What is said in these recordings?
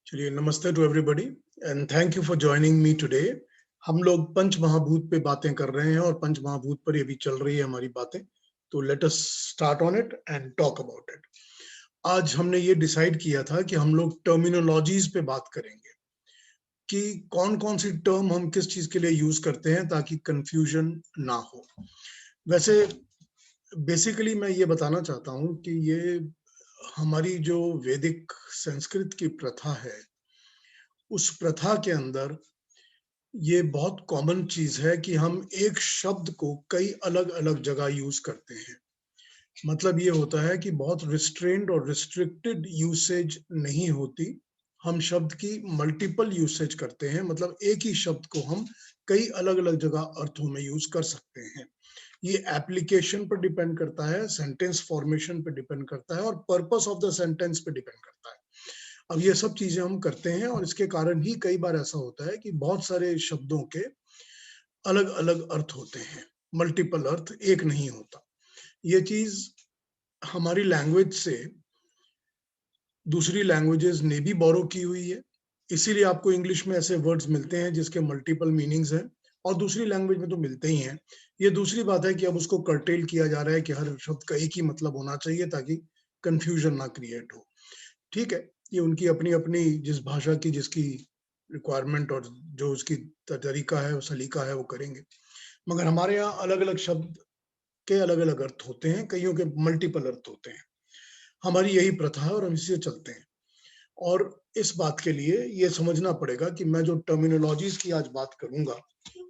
चलिए, नमस्ते to everybody and thank you for joining me today. हम लोग पंच महाभूत पे बातें कर रहे हैं और पंच महाभूत पर ये भी चल रही है हमारी बातें। तो let us start on it and talk about it. आज हमने ये डिसाइड किया था कि हम लोग टर्मिनोलॉजीज पे बात करेंगे कि कौन कौन सी टर्म हम किस चीज के लिए यूज करते हैं ताकि कंफ्यूजन ना हो। वैसे बेसिकली मैं ये बताना चाहता हूँ कि ये हमारी जो वैदिक संस्कृत की प्रथा है, उस प्रथा के अंदर ये बहुत कॉमन चीज है कि हम एक शब्द को कई अलग-अलग जगह यूज करते हैं। मतलब ये होता है कि बहुत रिस्ट्रेन्ड और रिस्ट्रिक्टेड यूसेज नहीं होती। हम शब्द की मल्टीपल यूसेज करते हैं, मतलब एक ही शब्द को हम कई अलग-अलग जगह अर्थों में यूज कर सकते हैं। ये एप्लीकेशन पर डिपेंड करता है, सेंटेंस फॉर्मेशन पे डिपेंड करता है और पर्पस ऑफ द सेंटेंस पे डिपेंड करता है। अब ये सब चीजें हम करते हैं और इसके कारण ही कई बार ऐसा होता है कि बहुत सारे शब्दों के अलग-अलग अर्थ होते हैं, मल्टीपल अर्थ एक नहीं होता। ये चीज हमारी लैंग्वेज से दूसरी लैंग्वेजेस ने भी बोरो की हुई है, इसीलिए आपको इंग्लिश में ऐसे वर्ड्स मिलते हैं जिसके मल्टीपल मीनिंग्स हैं और दूसरी लैंग्वेज में तो मिलते ही हैं। ये दूसरी बात है कि अब उसको कर्टेल किया जा रहा है कि हर शब्द का एक ही मतलब होना चाहिए ताकि कंफ्यूजन ना क्रिएट हो। ठीक है, ये उनकी अपनी-अपनी जिस भाषा की जिसकी रिक्वायरमेंट और जो उसकी तरीका है, वो सलीका है, वो करेंगे। मगर हमारे यहाँ अलग-अलग शब्द के अलग-अलग अर्थ होते हैं, कइयों के मल्टीपल अर्थ होते हैं। हमारी यही प्रथा है और हम इसी से चलते हैं। और इस बात के लिए ये समझना पड़ेगा कि मैं जो टर्मिनोलॉजीज़ की आज बात करूँगा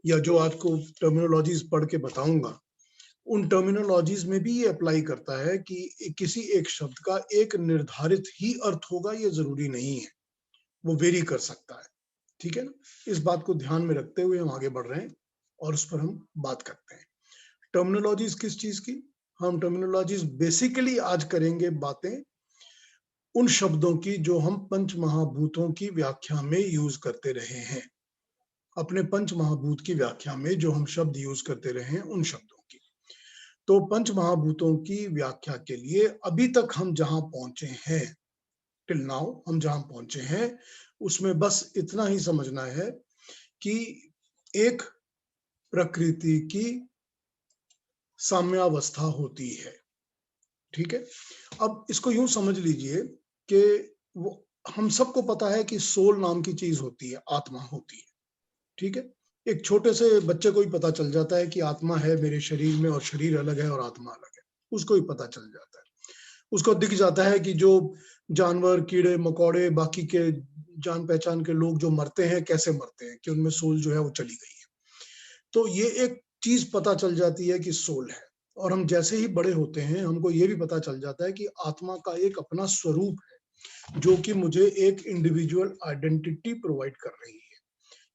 या जो आपको टर्मिनोलॉजीज़ पढ़ के बताऊँगा, उन टर्मिनोलॉजीज़ में भी ये अप्लाई करता है कि किसी एक शब्द का एक निर्धारित ही अर्थ होगा, ये ज़रूरी नहीं है। वो वेरी कर सकता है। ठीक है ना? इस बात को ध्यान में रखते हुए हम आगे बढ़ रहे हैं और उस पर हम बात करते हैं। टर्मिनोलॉजीज़ किस चीज़ की? हम टर्मिनोलॉजीज़ बेसिकली आज करेंगे बातें उन शब्दों की जो हम पंच महाभूतों की व्याख्या में यूज़ करते रहे हैं। अपने पंच महाभूत की व्याख्या में जो हम शब्द यूज़ करते रहे हैं, उन शब्दों की। तो पंच महाभूतों की व्याख्या के लिए अभी तक हम जहाँ पहुँचे हैं, टिल नाउ हम जहाँ पहुँचे हैं, उसमें बस इतना ही समझना है कि एक प्रकृति की साम्यावस्था होती है। ठीक है? अब इसको यूँ समझ लीजिए कि वो हम सबको पता है कि सोल नाम की चीज़ होती है, आत्मा होती है। ठीक है? एक छोटे से बच्चे को ही पता चल जाता है कि आत्मा है मेरे शरीर में और शरीर अलग है और आत्मा अलग है। उसको ही पता चल जाता है। उसको दिख जाता है कि जो जानवर, कीड़े-मकोड़े, बाकी के जान-पहचान के लोग जो मरते हैं, कैसे मरते हैं, कि उनमें सोल जो है वो चली गई है। तो ये एक चीज़ पता चल जाती है कि सोल है और हम जैसे ही बड़े होते हैं, हमको ये भी पता चल जाता है कि आत्मा का एक अपना स्वरूप है, जो कि मुझे एक इंडिविजुअल आइडेंटिटी प्रोवाइड कर रही है,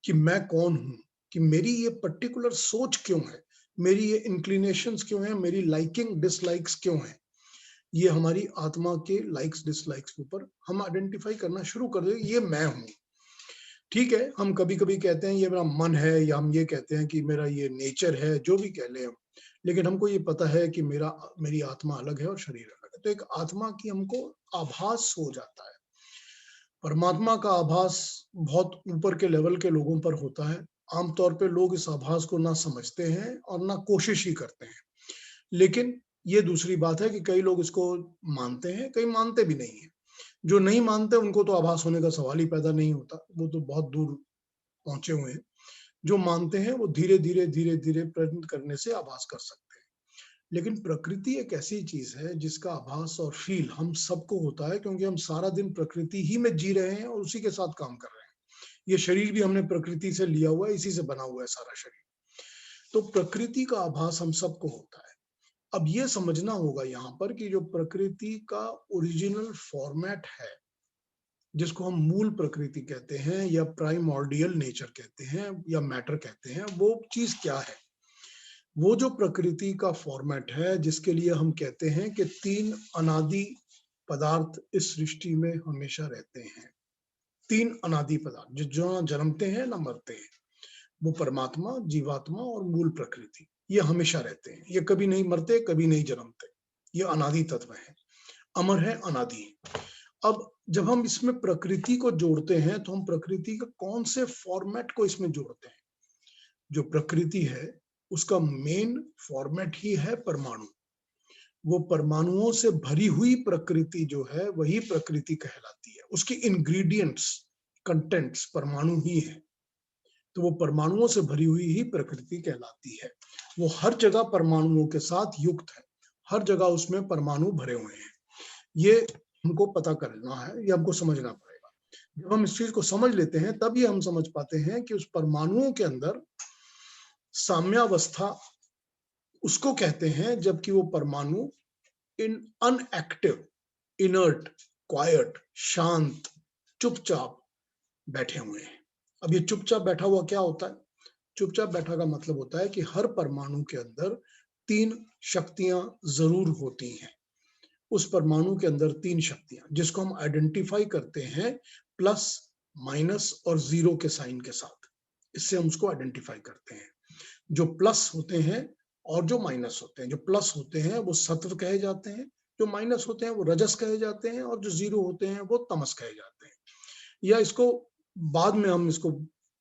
कि मैं कौन हूँ, कि मेरी ये पर्टिकुलर सोच क्यों है, मेरी ये इंक्लिनेशंस क्यों हैं, मेरी लाइकिंग डिसलाइक्स क्यों हैं। ये हमारी आत्मा के लाइक्स डिसलाइक्स के ऊपर हम आइडेंटिफाई करना शुरू कर दें, ये मैं हूँ। ठीक है, हम कभी-कभी कहते हैं ये मेरा मन है या हम ये कहते हैं कि मेरा ये नेचर है, जो भी कह लें हम। लेकिन हमको ये पता है कि मेरी आत्मा अलग है और शरीर अलग है। तो एक आत्मा की हमको आभास हो जाता है। परमात्मा का आभास बहुत ऊपर के लेवल के लोगों पर होता है। आमतौर पे लोग इस आभास को ना समझते हैं और ना कोशिश ही करते हैं। लेकिन ये दूसरी बात है कि कई लोग इसको मानते हैं, कई मानते भी नहीं हैं। जो नहीं मानते उनको तो आभास होने का सवाल ही पैदा नहीं होता, वो तो बहुत दूर पहुँचे हुए हैं। जो मानते हैं वो धीरे-धीरे, धीरे-धीरे प्रयत्न करने से आभास कर सकते हैं। लेकिन प्रकृति एक ऐसी चीज़ है जिसका आभास और फ़ील हम सबको होता है क्योंकि हम सारा दिन प्रकृति ही में जी रहे हैं और उसी के साथ काम कर रहे हैं। ये शरीर भी हमने प्रकृति से लिया हुआ है, इसी से बना हुआ है सारा शरीर। तो प्रकृति का आभास हम सबको होता है। अब ये समझना होगा यहाँ पर कि जो प्रकृति का ओरिजिनल फॉर्मेट है, जिसको हम मूल प्रकृति कहते हैं या प्राइमॉर्डियल नेचर कहते हैं या मैटर कहते हैं, वो चीज़ क्या है? वो जो प्रकृति का फॉर्मेट है जिसके लिए हम कहते हैं कि 3 अनादि पदार्थ इस सृष्टि में हमेशा रहते हैं। 3 अनादि पदार्थ जो ना जन्मते हैं ना मरते हैं। वो परमात्मा, जीवात्मा और मूल प्रकृति। ये हमेशा रहते हैं। ये कभी नहीं मरते, कभी नहीं जन्मते। ये अनादि तत्व हैं। अमर है, अनादि है। अब जब हम इसमें प्रकृति को जोड़ते हैं तो हम प्रकृति के कौन से फॉर्मेट को इसमें जोड़ते हैं? जो प्रकृति है उसका मेन फॉर्मेट ही है परमाणु। वो परमाणुओं से भरी हुई प्रकृति जो है वही प्रकृति कहलाती है। उसकी इंग्रेडिएंट्स, कंटेंट्स परमाणु ही है, तो वो परमाणुओं से भरी हुई ही प्रकृति कहलाती है। वो हर जगह परमाणुओं के साथ युक्त है, हर जगह उसमें परमाणु भरे हुए हैं। ये हमको पता करना है, ये हमको समझना पड़ेगा। जब हम इस चीज को समझ लेते हैं तब ये हम समझ पाते हैं कि उस परमाणुओं के अंदर साम्यावस्था उसको कहते हैं जबकि वो परमाणु इन अनएक्टिव, इनर्ट, क्वाइट, शांत, चुपचाप बैठे हुए हैं। अब ये चुपचाप बैठा हुआ क्या होता है? चुपचाप बैठा का मतलब होता है कि हर परमाणु के अंदर 3 शक्तियां जरूर होती हैं। उस परमाणु के अंदर 3 शक्तियां जिसको हम आइडेंटिफाई करते हैं प्लस, माइनस और जीरो के साइन के साथ। इससे हम उसको आइडेंटिफाई करते हैं। जो प्लस होते हैं और जो माइनस होते हैं, जो प्लस होते हैं वो सत्व कहे जाते हैं, जो माइनस होते हैं वो रजस कहे जाते हैं, और जो जीरो होते हैं वो तमस कहे जाते हैं। या इसको बाद में हम इसको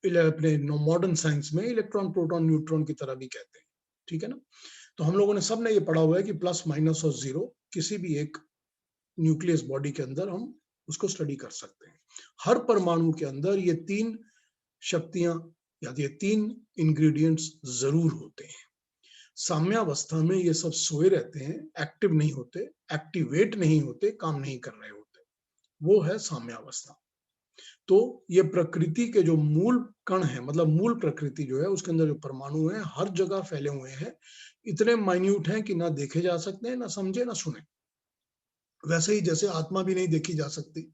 अपने मॉडर्न साइंस में इलेक्ट्रॉन, प्रोटॉन, न्यूट्रॉन की तरह भी कहते हैं। ठीक है ना? तो हम लोगों ने सबने ये पढ़ा हुआ है कि प्लस, माइनस और जीरो किसी भी एक न्यूक्लियस बॉडी के अंदर हम उसको स्टडी कर सकते हैं। हर परमाणु के अंदर ये 3 शक्तियां या ये 3 इंग्रेडिएंट्स जरूर होते हैं। साम्यावस्था में ये सब सोए रहते हैं, एक्टिव नहीं होते, एक्टिवेट नहीं होते, काम नहीं कर रहे होते। वो है साम्यावस्था। तो ये प्रकृति के जो मूल कण है, मतलब मूल प्रकृति जो है उसके अंदर जो परमाणु है हर जगह फैले हुए हैं। इतने माइन्यूट हैं कि ना देखे जा सकते हैं, ना समझे, ना सुने। वैसे ही जैसे आत्मा भी नहीं देखी जा सकती,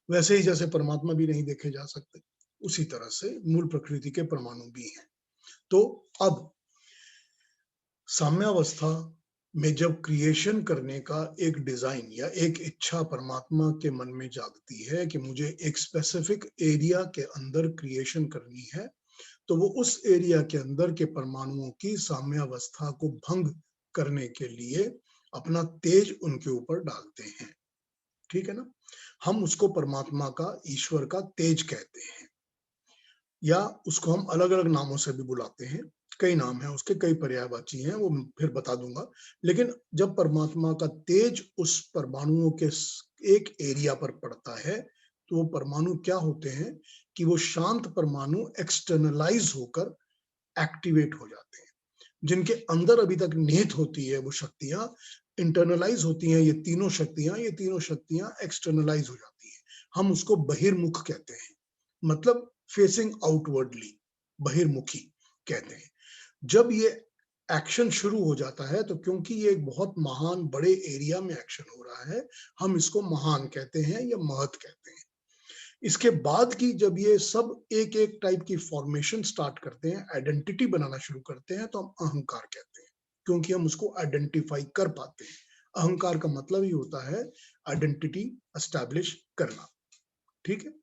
वैसे ही जैसे परमात्मा भी नहीं देखे जा सकते, उसी तरह से मूल प्रकृति के परमाणु भी हैं। तो अब साम्यावस्था में जब क्रिएशन करने का एक डिजाइन या एक इच्छा परमात्मा के मन में जागती है कि मुझे एक स्पेसिफिक एरिया के अंदर क्रिएशन करनी है, तो वो उस एरिया के अंदर के परमाणुओं की साम्यावस्था को भंग करने के लिए अपना तेज उनके ऊपर डालते हैं। ठीक है ना? हम उसको परमात्मा का, ईश्वर का तेज कहते हैं, या उसको हम अलग अलग नामों से भी बुलाते हैं। कई नाम हैं उसके, कई पर्यायवाची हैं, वो फिर बता दूंगा। लेकिन जब परमात्मा का तेज उस परमाणुओं के एक एरिया पर पड़ता है तो वो परमाणु क्या होते हैं कि वो शांत परमाणु एक्सटर्नलाइज होकर एक्टिवेट हो जाते हैं। जिनके अंदर अभी तक निहित होती है वो शक्तियां इंटरनलाइज होती हैं। ये तीनों शक्तियां एक्सटर्नलाइज हो जाती हैं। हम उसको बहिर्मुख कहते हैं, मतलब फेसिंग आउटवर्डली, बहिर्मुखी कहते हैं। जब ये एक्शन शुरू हो जाता है तो क्योंकि ये एक बहुत महान बड़े एरिया में एक्शन हो रहा है, हम इसको महान कहते हैं या महत कहते हैं। इसके बाद की जब ये सब एक एक टाइप की फॉर्मेशन स्टार्ट करते हैं, आइडेंटिटी बनाना शुरू करते हैं, तो हम अहंकार कहते हैं, क्योंकि हम उसको आइडेंटिफाई कर पाते हैं। अहंकार का मतलब ही होता है आइडेंटिटी एस्टैब्लिश करना। ठीक है?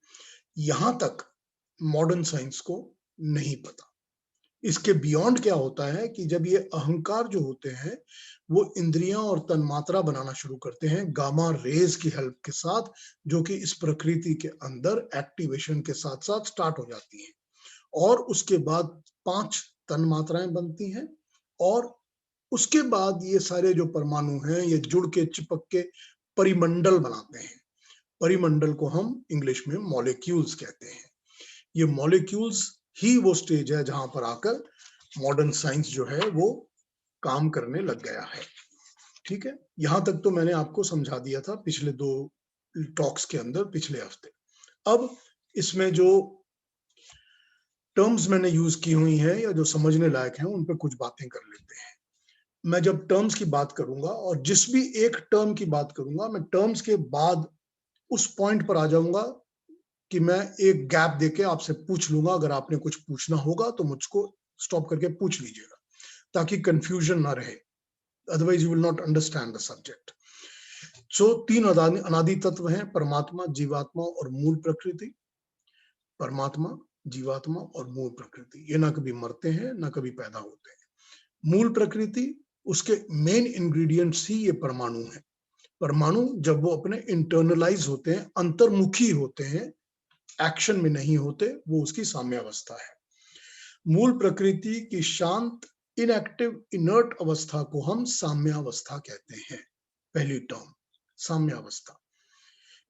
यहां तक मॉडर्न साइंस को नहीं पता। इसके बियॉन्ड क्या होता है कि जब ये अहंकार जो होते हैं वो इंद्रियां और तन्मात्रा बनाना शुरू करते हैं गामा रेज की हेल्प के साथ, जो कि इस प्रकृति के अंदर एक्टिवेशन के साथ साथ स्टार्ट हो जाती हैं। और उसके बाद 5 तन्मात्राएं बनती हैं, और उसके बाद ये सारे जो परमाणु हैं ये जुड़ के चिपक के परिमंडल बनाते हैं। परिमंडल को हम इंग्लिश में मॉलिक्यूल्स कहते हैं। ये मॉलिक्यूल्स ही वो स्टेज है जहां पर आकर मॉडर्न साइंस जो है वो काम करने लग गया है। ठीक है? यहां तक तो मैंने आपको समझा दिया था पिछले 2 टॉक्स के अंदर, पिछले हफ्ते। अब इसमें जो टर्म्स मैंने यूज की हुई हैं या जो समझने लायक हैं उन पे कुछ बातें कर लेते हैं। मैं जब टर्म्स की बात करूंगा और जिस भी एक टर्म की बात करूंगा, मैं टर्म्स के बाद उस पॉइंट पर आ जाऊंगा कि मैं एक गैप देके आपसे पूछ लूंगा। अगर आपने कुछ पूछना होगा तो मुझको स्टॉप करके पूछ लीजिएगा, ताकि कंफ्यूजन ना रहे, otherwise you will not understand the subject. So 3 अनादि तत्व हैं, परमात्मा, जीवात्मा और मूल प्रकृति। परमात्मा, जीवात्मा और मूल प्रकृति, ये ना कभी मरते हैं ना कभी पैदा होते हैं। मूल प्रकृति, उसके मेन इंग्रेडिएंट्स ही ये परमाणु है। परमाणु जब वो अपने इंटरनलाइज होते हैं, अंतर्मुखी होते हैं, एक्शन में नहीं होते, वो उसकी साम्यावस्था है। मूल प्रकृति की शांत इनएक्टिव इनर्ट अवस्था को हम साम्यावस्था कहते हैं। पहली टर्म साम्यावस्था,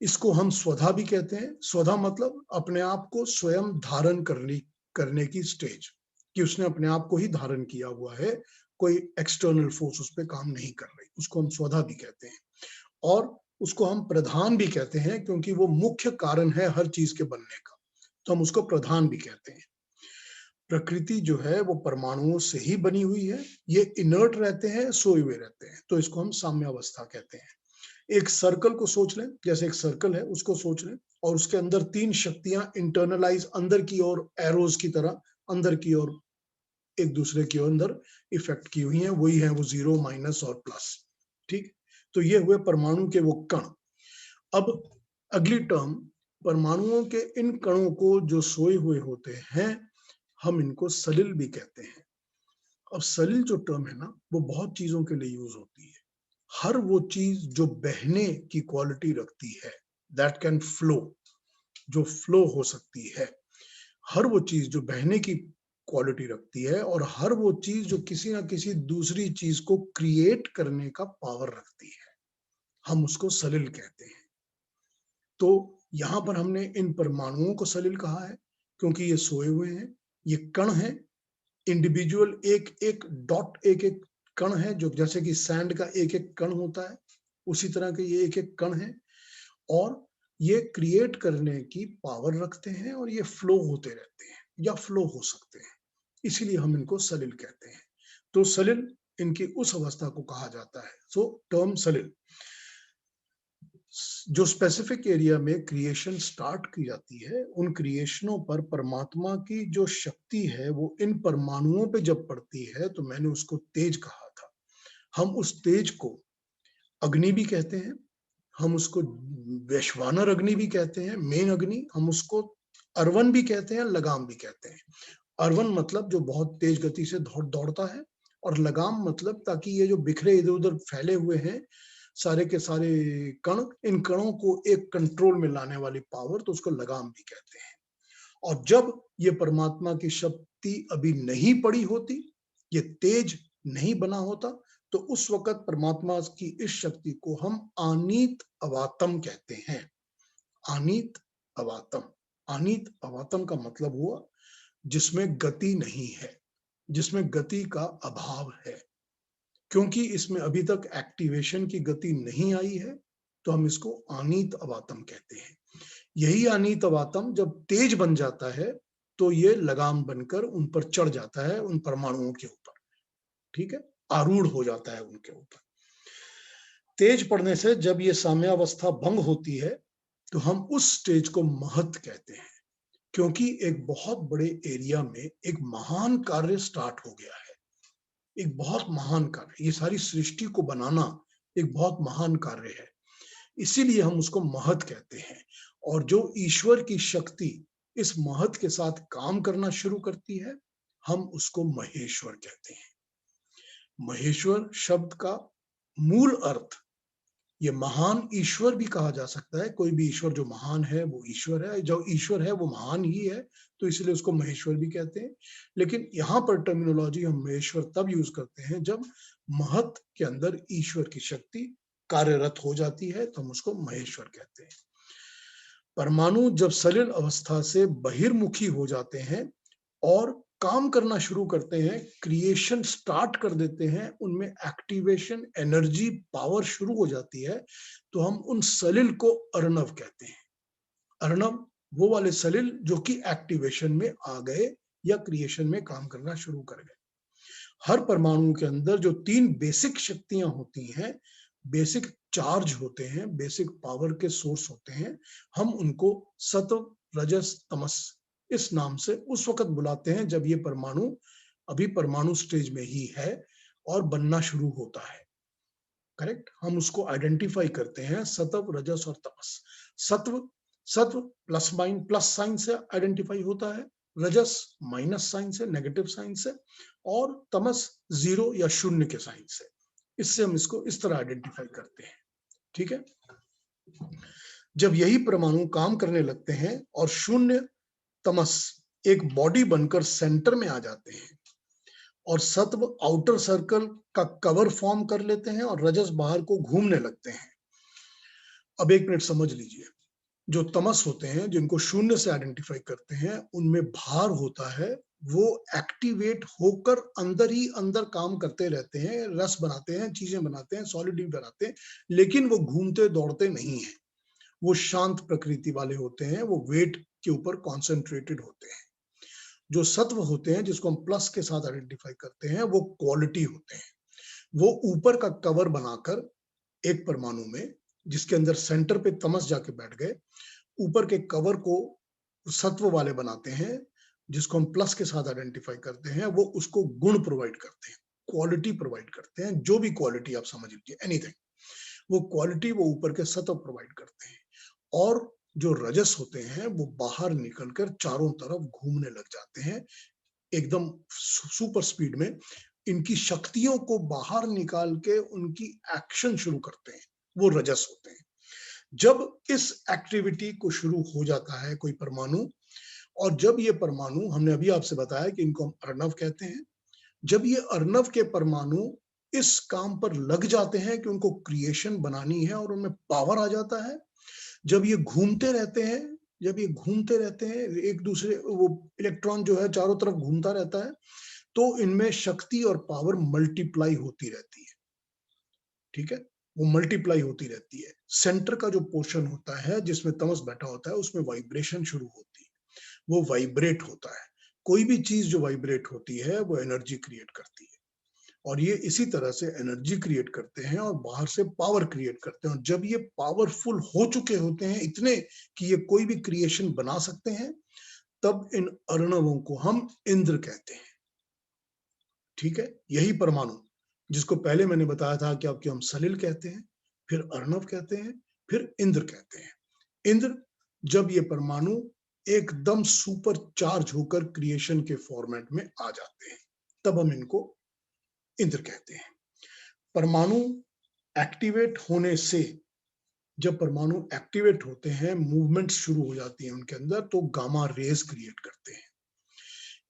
इसको हम स्वधा भी कहते हैं। स्वधा मतलब अपने आप को स्वयं धारण करने की स्टेज, कि उसने अपने आप को ही धारण किया हुआ है, कोई एक्सटर्नल फोर्स उस पर काम नहीं कर रही, उसको हम स्वधा भी कहते हैं। और उसको हम प्रधान भी कहते हैं, क्योंकि वो मुख्य कारण है हर चीज के बनने का, तो हम उसको प्रधान भी कहते हैं। प्रकृति जो है वो परमाणुओं से ही बनी हुई है, ये इनर्ट रहते हैं, सोए हुए रहते हैं, तो इसको हम साम्यावस्था कहते हैं। एक सर्कल को सोच लें, जैसे एक सर्कल है उसको सोच लें, और उसके अंदर तीन शक्तियां इंटरनलाइज अंदर की ओर एरोज की तरह अंदर की ओर एक दूसरे के अंदर इफेक्ट की हुई है, वही है वो जीरो, माइनस और प्लस। ठीक, तो ये हुए परमाणु के वो कण। अब अगली टर्म, परमाणुओं के इन कणों को जो सोए हुए होते हैं, हम इनको सलिल भी कहते हैं। अब सलिल जो टर्म है ना, वो बहुत चीजों के लिए यूज होती है। हर वो चीज जो बहने की क्वालिटी रखती है, दैट कैन फ्लो, जो फ्लो हो सकती है, हर वो चीज जो बहने की क्वालिटी रखती है, और हर वो चीज जो किसी ना किसी दूसरी चीज को क्रिएट करने का पावर रखती है, हम उसको सलिल कहते हैं। तो यहां पर हमने इन परमाणुओं को सलिल कहा है, क्योंकि ये सोए हुए हैं, ये कण है, इंडिविजुअल एक एक डॉट, एक एक कण है, जो जैसे कि सैंड का एक एक कण होता है, उसी तरह के ये एक एक कण है, और ये क्रिएट करने की पावर रखते हैं, और ये फ्लो होते रहते हैं या फ्लो हो सकते हैं, इसीलिए हम इनको सलिल कहते हैं। तो सलिल इनकी उस अवस्था को कहा जाता है। सो टर्म सलिल, जो स्पेसिफिक एरिया में क्रिएशन स्टार्ट की जाती है, उन क्रिएशनों पर परमात्मा की जो शक्ति है वो इन परमाणुओं पे जब पड़ती है, तो मैंने उसको तेज कहा था। हम उस तेज को अग्नि भी कहते हैं, हम उसको वैश्वानर अग्नि भी कहते हैं, मेन अग्नि, हम उसको अर्वन भी कहते हैं, लगाम भी कहते हैं। अर्वन मतलब जो बहुत तेज गति से दौड़ता है, और लगाम मतलब ताकि ये जो बिखरे इधर उधर फैले हुए हैं सारे के सारे कण, इन कणों को एक कंट्रोल में लाने वाली पावर, तो उसको लगाम भी कहते हैं। और जब ये परमात्मा की शक्ति अभी नहीं पड़ी होती, ये तेज नहीं बना होता, तो उस वक्त परमात्मा की इस शक्ति को हम आनीत अवातम कहते हैं। आनीत अवातम, आनीत अवातम का मतलब हुआ जिसमें गति नहीं है, जिसमें गति का अभाव है, क्योंकि इसमें अभी तक एक्टिवेशन की गति नहीं आई है, तो हम इसको आनीत अवातम कहते हैं। यही अनीत अवातम जब तेज बन जाता है, तो ये लगाम बनकर उन पर चढ़ जाता है, उन परमाणुओं के ऊपर, ठीक है, आरूढ़ हो जाता है उनके ऊपर। तेज पड़ने से जब ये साम्यावस्था भंग होती है, तो हम उस स्टेज को महत कहते हैं, क्योंकि एक बहुत बड़े एरिया में एक महान कार्य स्टार्ट हो गया है, एक बहुत महान कार्य, ये सारी सृष्टि को बनाना एक बहुत महान कार्य है, इसीलिए हम उसको महत कहते हैं। और जो ईश्वर की शक्ति इस महत के साथ काम करना शुरू करती है, हम उसको महेश्वर कहते हैं। महेश्वर शब्द का मूल अर्थ, ये महान ईश्वर भी कहा जा सकता है, कोई भी ईश्वर जो महान है वो ईश्वर है, जो ईश्वर है वो महान ही है, तो इसलिए उसको महेश्वर भी कहते हैं। लेकिन यहाँ पर टर्मिनोलॉजी हम महेश्वर तब यूज करते हैं जब महत के अंदर ईश्वर की शक्ति कार्यरत हो जाती है, तो हम उसको महेश्वर कहते हैं। परमाणु जब सलिल अवस्था से बहिर्मुखी हो जाते हैं और काम करना शुरू करते हैं, क्रिएशन स्टार्ट कर देते हैं, उनमें एक्टिवेशन, एनर्जी, पावर शुरू हो जाती है, तो हम उन सलिल को अर्णव कहते हैं। अर्णव वो वाले सलिल जो कि एक्टिवेशन में आ गए या क्रिएशन में काम करना शुरू कर गए। हर परमाणु के अंदर जो तीन बेसिक शक्तियां होती हैं, बेसिक चार्ज होते हैं, बेसिक पावर के सोर्स होते हैं, हम उनको सत्व, रजस, तमस इस नाम से उस वक्त बुलाते हैं जब ये परमाणु अभी परमाणु स्टेज में ही है और बनना शुरू होता है। करेक्ट, हम उसको आइडेंटिफाई करते हैं सत्व, रजस और तमस। सत्व, सत्व प्लस माइन प्लस साइन से आइडेंटिफाई होता है, रजस माइनस साइन से, नेगेटिव साइन से, और तमस जीरो या शून्य के साइन से। इससे हम इसको इस तरह आइडेंटिफाई करते हैं, ठीक है। जब यही परमाणु काम करने लगते हैं और शून्य तमस एक बॉडी बनकर सेंटर में आ जाते हैं और सत्व आउटर सर्कल का कवर फॉर्म कर लेते हैं और रजस बाहर को घूमने लगते हैं। अब एक मिनट समझ लीजिए, जो तमस होते हैं जिनको शून्य से आइडेंटिफाई करते हैं, उनमें भार होता है, वो एक्टिवेट होकर अंदर ही अंदर काम करते रहते हैं, रस बनाते हैं, चीजें बनाते हैं, सॉलिड बनाते हैं, लेकिन वो घूमते दौड़ते नहीं है। वो शांत प्रकृति वाले होते हैं, वो वेट के ऊपर कॉन्सेंट्रेटेड होते हैं। जो सत्व होते हैं जिसको हम प्लस के साथ आइडेंटिफाई करते हैं, वो क्वालिटी होते हैं। वो ऊपर का कवर बनाकर एक परमाणु में, जिसके अंदर सेंटर पे तमस जाके बैठ गए, ऊपर के कवर को सत्व वाले बनाते हैं, जिसको हम प्लस के साथ आइडेंटिफाई करते हैं। वो उसको गुण प्रोवाइड करते हैं, क्वालिटी प्रोवाइड करते हैं, जो भी क्वालिटी आप समझ लीजिए, एनीथिंग, वो क्वालिटी वो ऊपर के सत्व प्रोवाइड करते हैं। और जो रजस होते हैं वो बाहर निकलकर चारों तरफ घूमने लग जाते हैं एकदम सुपर स्पीड में। इनकी शक्तियों को बाहर निकाल के उनकी एक्शन शुरू करते हैं, वो रजस होते हैं। जब इस एक्टिविटी को शुरू हो जाता है कोई परमाणु, और जब ये परमाणु, हमने अभी आपसे बताया कि इनको हम अर्णव कहते हैं, जब ये अर्णव के परमाणु इस काम पर लग जाते हैं कि उनको क्रिएशन बनानी है और उनमें पावर आ जाता है, जब ये घूमते रहते हैं, जब ये घूमते रहते हैं एक दूसरे, वो इलेक्ट्रॉन जो है चारों तरफ घूमता रहता है, तो इनमें शक्ति और पावर मल्टीप्लाई होती रहती है। ठीक है, वो मल्टीप्लाई होती रहती है। सेंटर का जो पोर्शन होता है जिसमें तमस बैठा होता है, उसमें वाइब्रेशन शुरू होती है, वो वाइब्रेट होता है। कोई भी चीज जो वाइब्रेट होती है वो एनर्जी क्रिएट करती है, और ये इसी तरह से एनर्जी क्रिएट करते हैं और बाहर से पावर क्रिएट करते हैं। और जब ये पावरफुल हो चुके होते हैं इतने कि ये कोई भी क्रिएशन बना सकते हैं, तब इन अर्णवों को हम इंद्र कहते हैं। ठीक है, यही परमाणु जिसको पहले मैंने बताया था कि आपके हम सलिल कहते हैं, फिर अर्णव कहते हैं, फिर इंद्र कहते हैं। इंद्र, जब ये परमाणु एकदम सुपर चार्ज होकर क्रिएशन के फॉर्मेट में आ जाते हैं, तब हम इनको इंद्र कहते हैं। परमाणु एक्टिवेट होने से, जब परमाणु एक्टिवेट होते हैं, मूवमेंट शुरू हो जाती है उनके अंदर, तो गामा रेज क्रिएट करते हैं।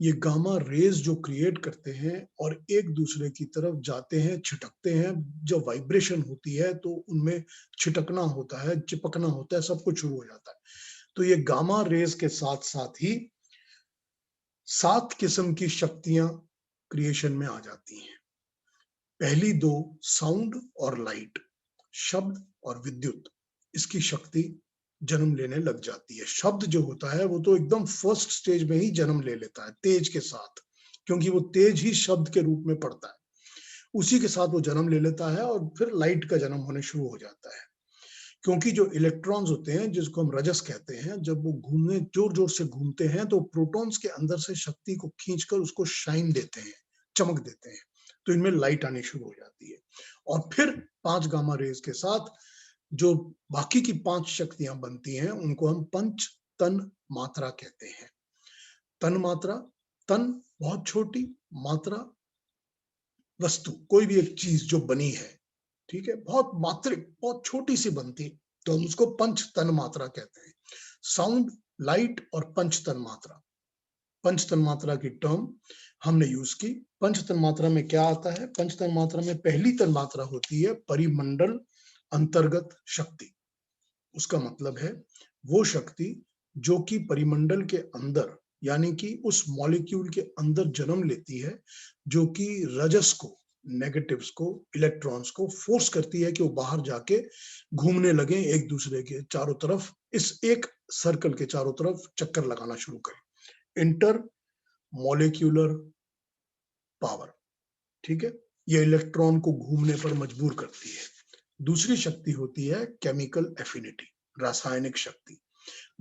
ये गामा रेज जो क्रिएट करते हैं और एक दूसरे की तरफ जाते हैं, छिटकते हैं, जब वाइब्रेशन होती है तो उनमें छिटकना होता है, चिपकना होता है, सब कुछ शुरू हो जाता है। तो ये गामा रेज के साथ साथ ही 7 किस्म की शक्तियां क्रिएशन में आ जाती हैं। पहली 2 साउंड और लाइट, शब्द और विद्युत, इसकी शक्ति जन्म लेने लग जाती है। शब्द जो होता है वो तो एकदम फर्स्ट स्टेज में ही जन्म ले लेता है तेज के साथ, क्योंकि वो तेज ही शब्द के रूप में पड़ता है, उसी के साथ वो जन्म ले लेता है। और फिर लाइट का जन्म होने शुरू हो जाता है, क्योंकि जो इलेक्ट्रॉन्स होते हैं जिसको हम रजस कहते हैं, जब वो घूमने जोर जोर से घूमते हैं तो प्रोटॉन्स के अंदर से शक्ति को खींचकर उसको शाइन देते हैं, चमक देते हैं, तो इनमें लाइट आनी शुरू हो जाती है। और फिर 5 गामा रेज के साथ जो बाकी की 5 शक्तियां बनती हैं, उनको हम पंच तन मात्रा कहते हैं। तन मात्रा, तन बहुत छोटी, मात्रा वस्तु, कोई भी एक चीज जो बनी है, ठीक है, बहुत मात्रिक, बहुत छोटी सी बनती, तो हम उसको पंच तन मात्रा कहते हैं। साउंड, लाइट और पंच तन मात्रा, पंच तन मात्रा की टर्म हमने यूज की। पंच तन मात्रा में क्या आता है? पंच तन मात्रा में पहली तन मात्रा होती है परिमंडल अंतर्गत शक्ति। उसका मतलब है वो शक्ति जो कि परिमंडल के अंदर, यानी कि उस मॉलिक्यूल के अंदर जन्म लेती है, जो कि रजस को, नेगेटिव्स को, इलेक्ट्रॉन्स को फोर्स करती है कि वो बाहर जाके घूमने लगे एक दूसरे के चारों तरफ, इस एक सर्कल के चारों तरफ चक्कर लगाना शुरू करें। इंटर मॉलिक्यूलर पावर, ठीक है, ये इलेक्ट्रॉन को घूमने पर मजबूर करती है। दूसरी शक्ति होती है केमिकल एफिनिटी, रासायनिक शक्ति।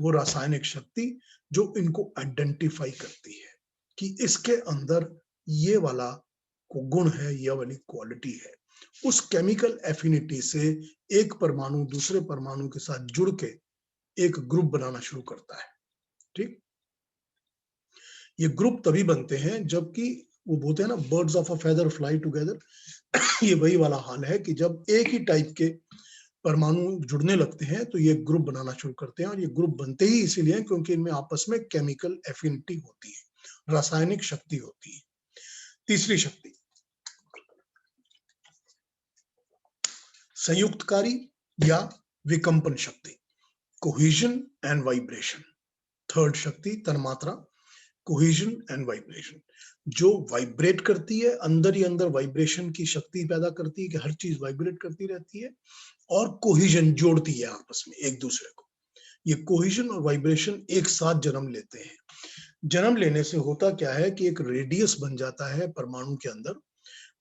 वो रासायनिक शक्ति जो इनको आइडेंटिफाई करती है कि इसके अंदर ये वाला को गुण है, ये वाली क्वालिटी है। उस केमिकल एफिनिटी से एक परमाणु दूसरे परमाणु के साथ जुड़ के एक ग्रुप बनाना शुरू करता है। ठीक, ये ग्रुप तभी बनते हैं जबकि वो बोलते हैं ना, birds of a feather fly together. ये वही वाला हाल है कि जब एक ही टाइप के परमाणु जुड़ने लगते हैं तो ये ग्रुप बनाना शुरू करते हैं, और ये ग्रुप बनते ही इसीलिए क्योंकि इनमें आपस में केमिकल एफिनिटी होती है, रासायनिक शक्ति होती है। तीसरी शक्ति संयुक्तकारी या विकम्पन शक्ति, कोहेजन एंड वाइब्रेशन। थर्ड शक्ति तन्मात्रा, कोहेजन एंड वाइब्रेशन, जो वाइब्रेट करती है, अंदर ही अंदर वाइब्रेशन की शक्ति पैदा करती है कि हर चीज वाइब्रेट करती रहती है, और कोहेजन जोड़ती है आपस में एक दूसरे को। ये कोहेजन और वाइब्रेशन एक साथ जन्म लेते हैं। जन्म लेने से होता क्या है कि एक रेडियस बन जाता है परमाणु के अंदर।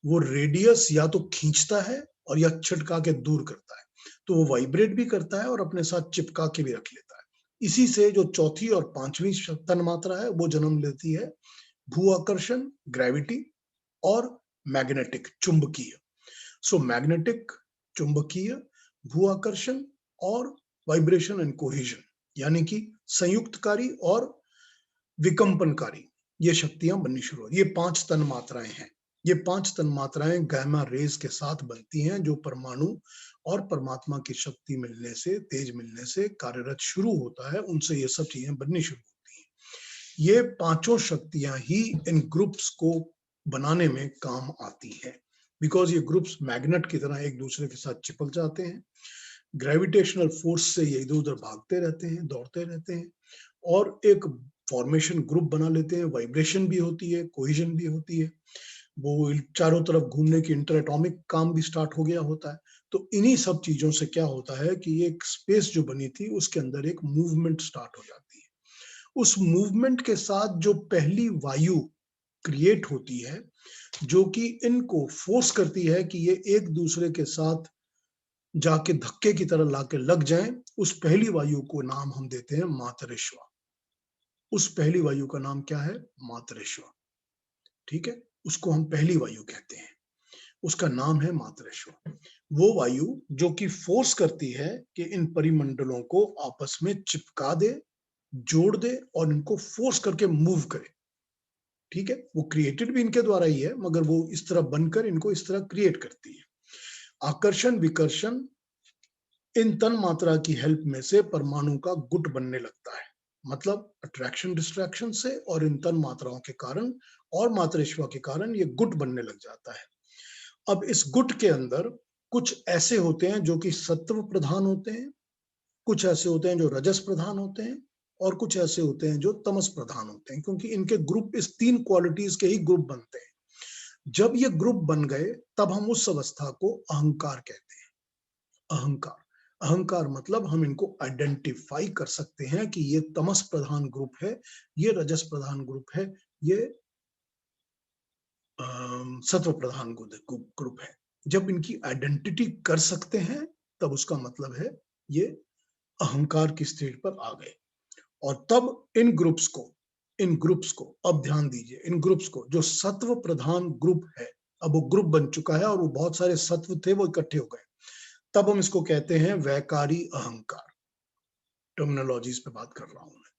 वो रेडियस या तो खींचता है और या छिटका के दूर करता है, तो वो वाइब्रेट भी करता है और अपने साथ चिपका के भी रख लेता है। इसी से जो चौथी और पांचवी तन्मात्रा है वो जन्म लेती है भूआकर्षण, ग्रेविटी, और मैग्नेटिक, चुंबकीय। सो मैग्नेटिक, चुंबकीय, भूआकर्षण और वाइब्रेशन एंड कोहेजन, यानी कि संयुक्तकारी और विकम्पनकारी, ये शक्तियां बननी शुरू हो। ये 5 तन्मात्राएं हैं। ये 5 तन्मात्राएं गामा रेज के साथ बनती हैं, जो परमाणु और परमात्मा की शक्ति मिलने से, तेज मिलने से कार्यरत शुरू होता है, उनसे ये सब चीजें बननी शुरू होती हैं। ये पांचों शक्तियां ही इन ग्रुप्स को बनाने में काम आती हैं, बिकॉज ये ग्रुप्स मैग्नेट की तरह एक दूसरे के साथ चिपक जाते हैं। ग्रेविटेशनल फोर्स से ये इधर उधर भागते रहते हैं, दौड़ते रहते हैं, और एक फॉर्मेशन ग्रुप बना लेते हैं। वाइब्रेशन भी होती है, कोहेजन भी होती है, वो चारों तरफ घूमने की इंटर एटॉमिक काम भी स्टार्ट हो गया होता है। तो इन्हीं सब चीजों से क्या होता है कि एक स्पेस जो बनी थी उसके अंदर एक मूवमेंट स्टार्ट हो जाती है। उस मूवमेंट के साथ जो पहली वायु क्रिएट होती है, जो कि इनको फोर्स करती है कि ये एक दूसरे के साथ जाके धक्के की तरह लाके लग जाएं, उस पहली वायु को नाम हम देते हैं मातरिश्वा। उस पहली वायु का नाम क्या है? मातरिश्वा। ठीक है, उसको हम पहली वायु कहते हैं, उसका नाम है मातरिश्वा। वो वायु जो कि फोर्स करती है कि इन परिमंडलों को आपस में चिपका दे, जोड़ दे, और इनको फोर्स करके मूव करे। ठीक है, वो क्रिएटेड भी इनके द्वारा ही है, मगर वो इस तरह बनकर इनको इस तरह क्रिएट करती है। आकर्षण विकर्षण, इन तन मात्रा की हेल्प में से परमाणु का गुट बनने लगता है, मतलब अट्रैक्शन डिस्ट्रैक्शन से, और इन तन मात्राओं के कारण और मात्रेश्वा के कारण ये गुट बनने लग जाता है। अब इस गुट के अंदर कुछ ऐसे होते हैं जो कि सत्व प्रधान होते हैं, कुछ ऐसे होते हैं जो रजस प्रधान होते हैं, और कुछ ऐसे होते हैं जो तमस प्रधान होते हैं, क्योंकि इनके ग्रुप इस 3 क्वालिटीज के ही ग्रुप बनते हैं। जब ये ग्रुप बन गए तब हम उस अवस्था को अहंकार कहते हैं। अहंकार, अहंकार मतलब हम इनको आइडेंटिफाई कर सकते हैं कि ये तमस प्रधान ग्रुप है, ये रजस प्रधान ग्रुप है, ये सत्व प्रधान ग्रुप है। जब इनकी आइडेंटिटी कर सकते हैं तब उसका मतलब है ये अहंकार की स्टेज पर आ गए। और तब इन ग्रुप्स को अब ध्यान दीजिए, इन ग्रुप्स को, जो सत्व प्रधान ग्रुप है, अब वो ग्रुप बन चुका है और वो बहुत सारे सत्व थे वो इकट्ठे हो गए, तब हम इसको कहते हैं वैकारी अहंकार। टर्मिनोलॉजीज पे बात कर रहा हूं मैं।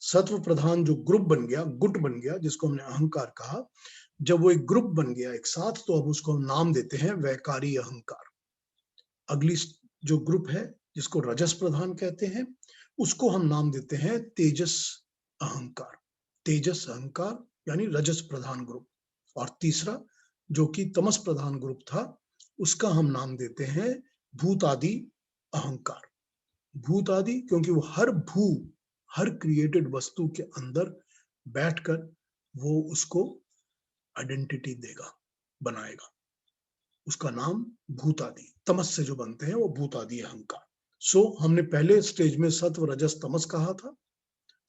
सत्व प्रधान जो ग्रुप बन गया, गुट बन गया, जिसको हमने अहंकार कहा, जब वो एक ग्रुप बन गया एक साथ, तो अब उसको हम नाम देते हैं वैकारी अहंकार। अगली जो ग्रुप है जिसको रजस प्रधान कहते हैं, उसको हम नाम देते हैं तेजस अहंकार। तेजस अहंकार यानी रजस प्रधान ग्रुप। और तीसरा जो कि तमस प्रधान ग्रुप था, उसका हम नाम देते हैं भूत आदि अहंकार। भूत आदि क्योंकि वो हर क्रिएटेड वस्तु के अंदर बैठकर वो उसको आइडेंटिटी देगा, बनाएगा। उसका नाम भूतादि, तमस से जो बनते हैं वो भूतादि अहंकार। सो हमने पहले स्टेज में सत्व रजस तमस कहा था।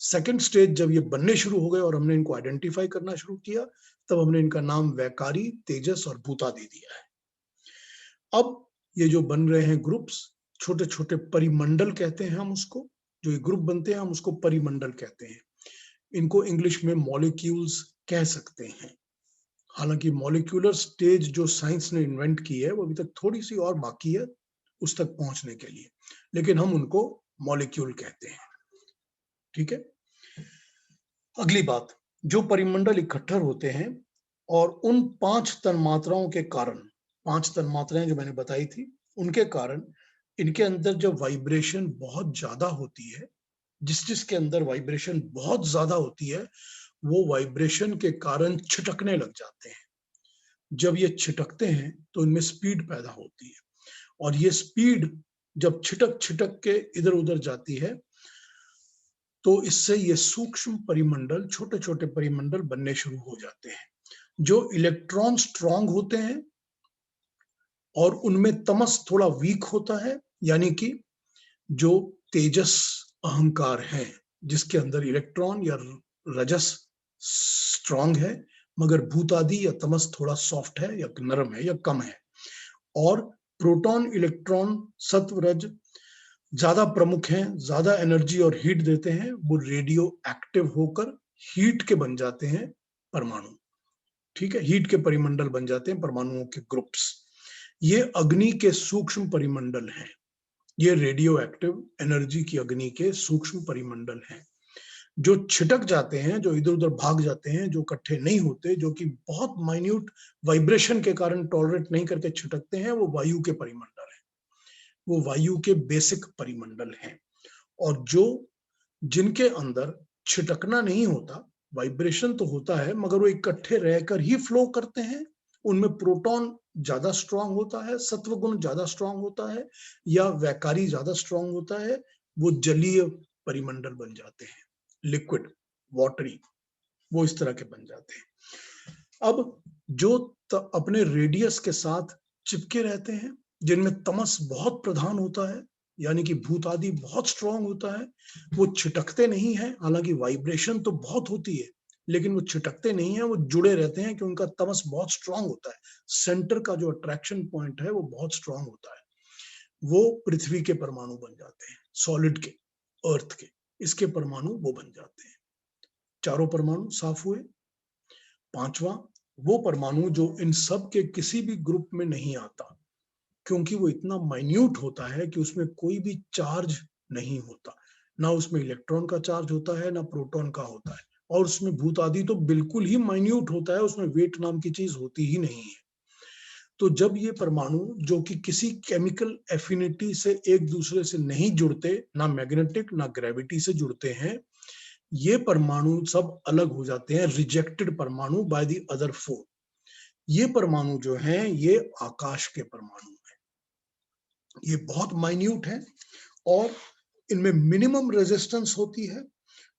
सेकंड स्टेज जब ये बनने शुरू हो गए और हमने इनको आइडेंटिफाई करना शुरू किया, तब हमने इनका नाम वैकारी, तेजस और भूतादि दिया है। अब ये जो बन रहे हैं ग्रुप्स, छोटे छोटे परिमंडल कहते हैं हम उसको, जो ये ग्रुप बनते हैं हम उसको परिमंडल कहते हैं। इनको इंग्लिश में मॉलिक्यूल्स कह सकते हैं। हालांकि मॉलिक्यूलर स्टेज जो साइंस ने इन्वेंट की है वो अभी तक थोड़ी सी और बाकी है उस तक पहुंचने के लिए, लेकिन हम उनको मॉलिक्यूल कहते हैं। ठीक है, अगली बात, जो परिमंडल इकट्ठर होते हैं और उन 5 तन्मात्राओं के कारण, 5 तन्मात्राएं जो मैंने बताई थी, उनके कारण इनके अंदर जब वाइब्रेशन बहुत ज्यादा होती है, जिसके अंदर वाइब्रेशन बहुत ज्यादा होती है, वो वाइब्रेशन के कारण छिटकने लग जाते हैं। जब ये छिटकते हैं तो इनमें स्पीड पैदा होती है, और ये स्पीड जब छिटक छिटक के इधर उधर जाती है, तो इससे ये सूक्ष्म परिमंडल, छोटे छोटे परिमंडल बनने शुरू हो जाते हैं, जो इलेक्ट्रॉन स्ट्रांग होते हैं और उनमें तमस थोड़ा वीक होता है, यानी कि जो तेजस अहंकार है, जिसके अंदर इलेक्ट्रॉन या रजस स्ट्रांग है, मगर भूत आदि या तमस थोड़ा सॉफ्ट है या नरम है या कम है। और प्रोटॉन, इलेक्ट्रॉन, सत्व, रज ज्यादा प्रमुख हैं, ज्यादा एनर्जी और हीट देते हैं, वो रेडियो एक्टिव होकर हीट के बन जाते हैं परमाणु। ठीक है, हीट के परिमंडल बन जाते हैं, परमाणुओं के ग्रुप्स। ये अग्नि के सूक्ष्म परिमंडल हैं, ये रेडियो एक्टिव एनर्जी की अग्नि के सूक्ष्म परिमंडल हैं, जो छिटक जाते हैं, जो इधर उधर भाग जाते हैं, जो इकट्ठे नहीं होते, जो कि बहुत माइन्यूट वाइब्रेशन के कारण टॉलरेट नहीं करके छिटकते हैं, वो वायु के परिमंडल हैं, वो वायु के बेसिक परिमंडल हैं। और जो जिनके अंदर छिटकना नहीं होता, वाइब्रेशन तो होता है, मगर वो इकट्ठे रहकर ही फ्लो करते हैं, उनमें प्रोटॉन ज्यादा स्ट्रांग होता है, सत्व गुण ज्यादा स्ट्रांग होता है, या वैकारी ज्यादा स्ट्रांग होता है, वो जलीय परिमंडल बन जाते हैं, लिक्विड, वाटरी, वो इस तरह के बन जाते हैं। अब जो अपने रेडियस के साथ चिपके रहते हैं, जिनमें तमस बहुत प्रधान होता है, यानी कि भूत आदि बहुत स्ट्रांग होता है, वो छिटकते नहीं है, हालांकि वाइब्रेशन तो बहुत होती है, लेकिन वो छिटकते नहीं है, वो जुड़े रहते हैं, क्योंकि उनका तमस बहुत स्ट्रांग होता है, सेंटर का जो अट्रैक्शन पॉइंट है वो बहुत स्ट्रांग होता है। वो पृथ्वी के परमाणु बन जाते हैं, सॉलिड के, अर्थ के, इसके परमाणु वो बन जाते हैं। चारों परमाणु साफ हुए। पांचवा, वो परमाणु जो इन सब के किसी भी ग्रुप में नहीं आता, क्योंकि वो इतना माइन्यूट होता है कि उसमें कोई भी चार्ज नहीं होता, ना उसमें इलेक्ट्रॉन का चार्ज होता है, ना प्रोटॉन का होता है, और उसमें भूत आदि तो बिल्कुल ही माइन्यूट होता है, उसमें वेट नाम की चीज होती ही नहीं है। तो जब ये परमाणु, जो कि किसी केमिकल एफिनिटी से एक दूसरे से नहीं जुड़ते, ना मैग्नेटिक ना ग्रेविटी से जुड़ते हैं, ये परमाणु सब अलग हो जाते हैं, रिजेक्टेड परमाणु बाय द अदर फोर। ये परमाणु जो हैं, ये आकाश के परमाणु हैं, ये बहुत माइन्यूट है, और इनमें मिनिमम रेजिस्टेंस होती है,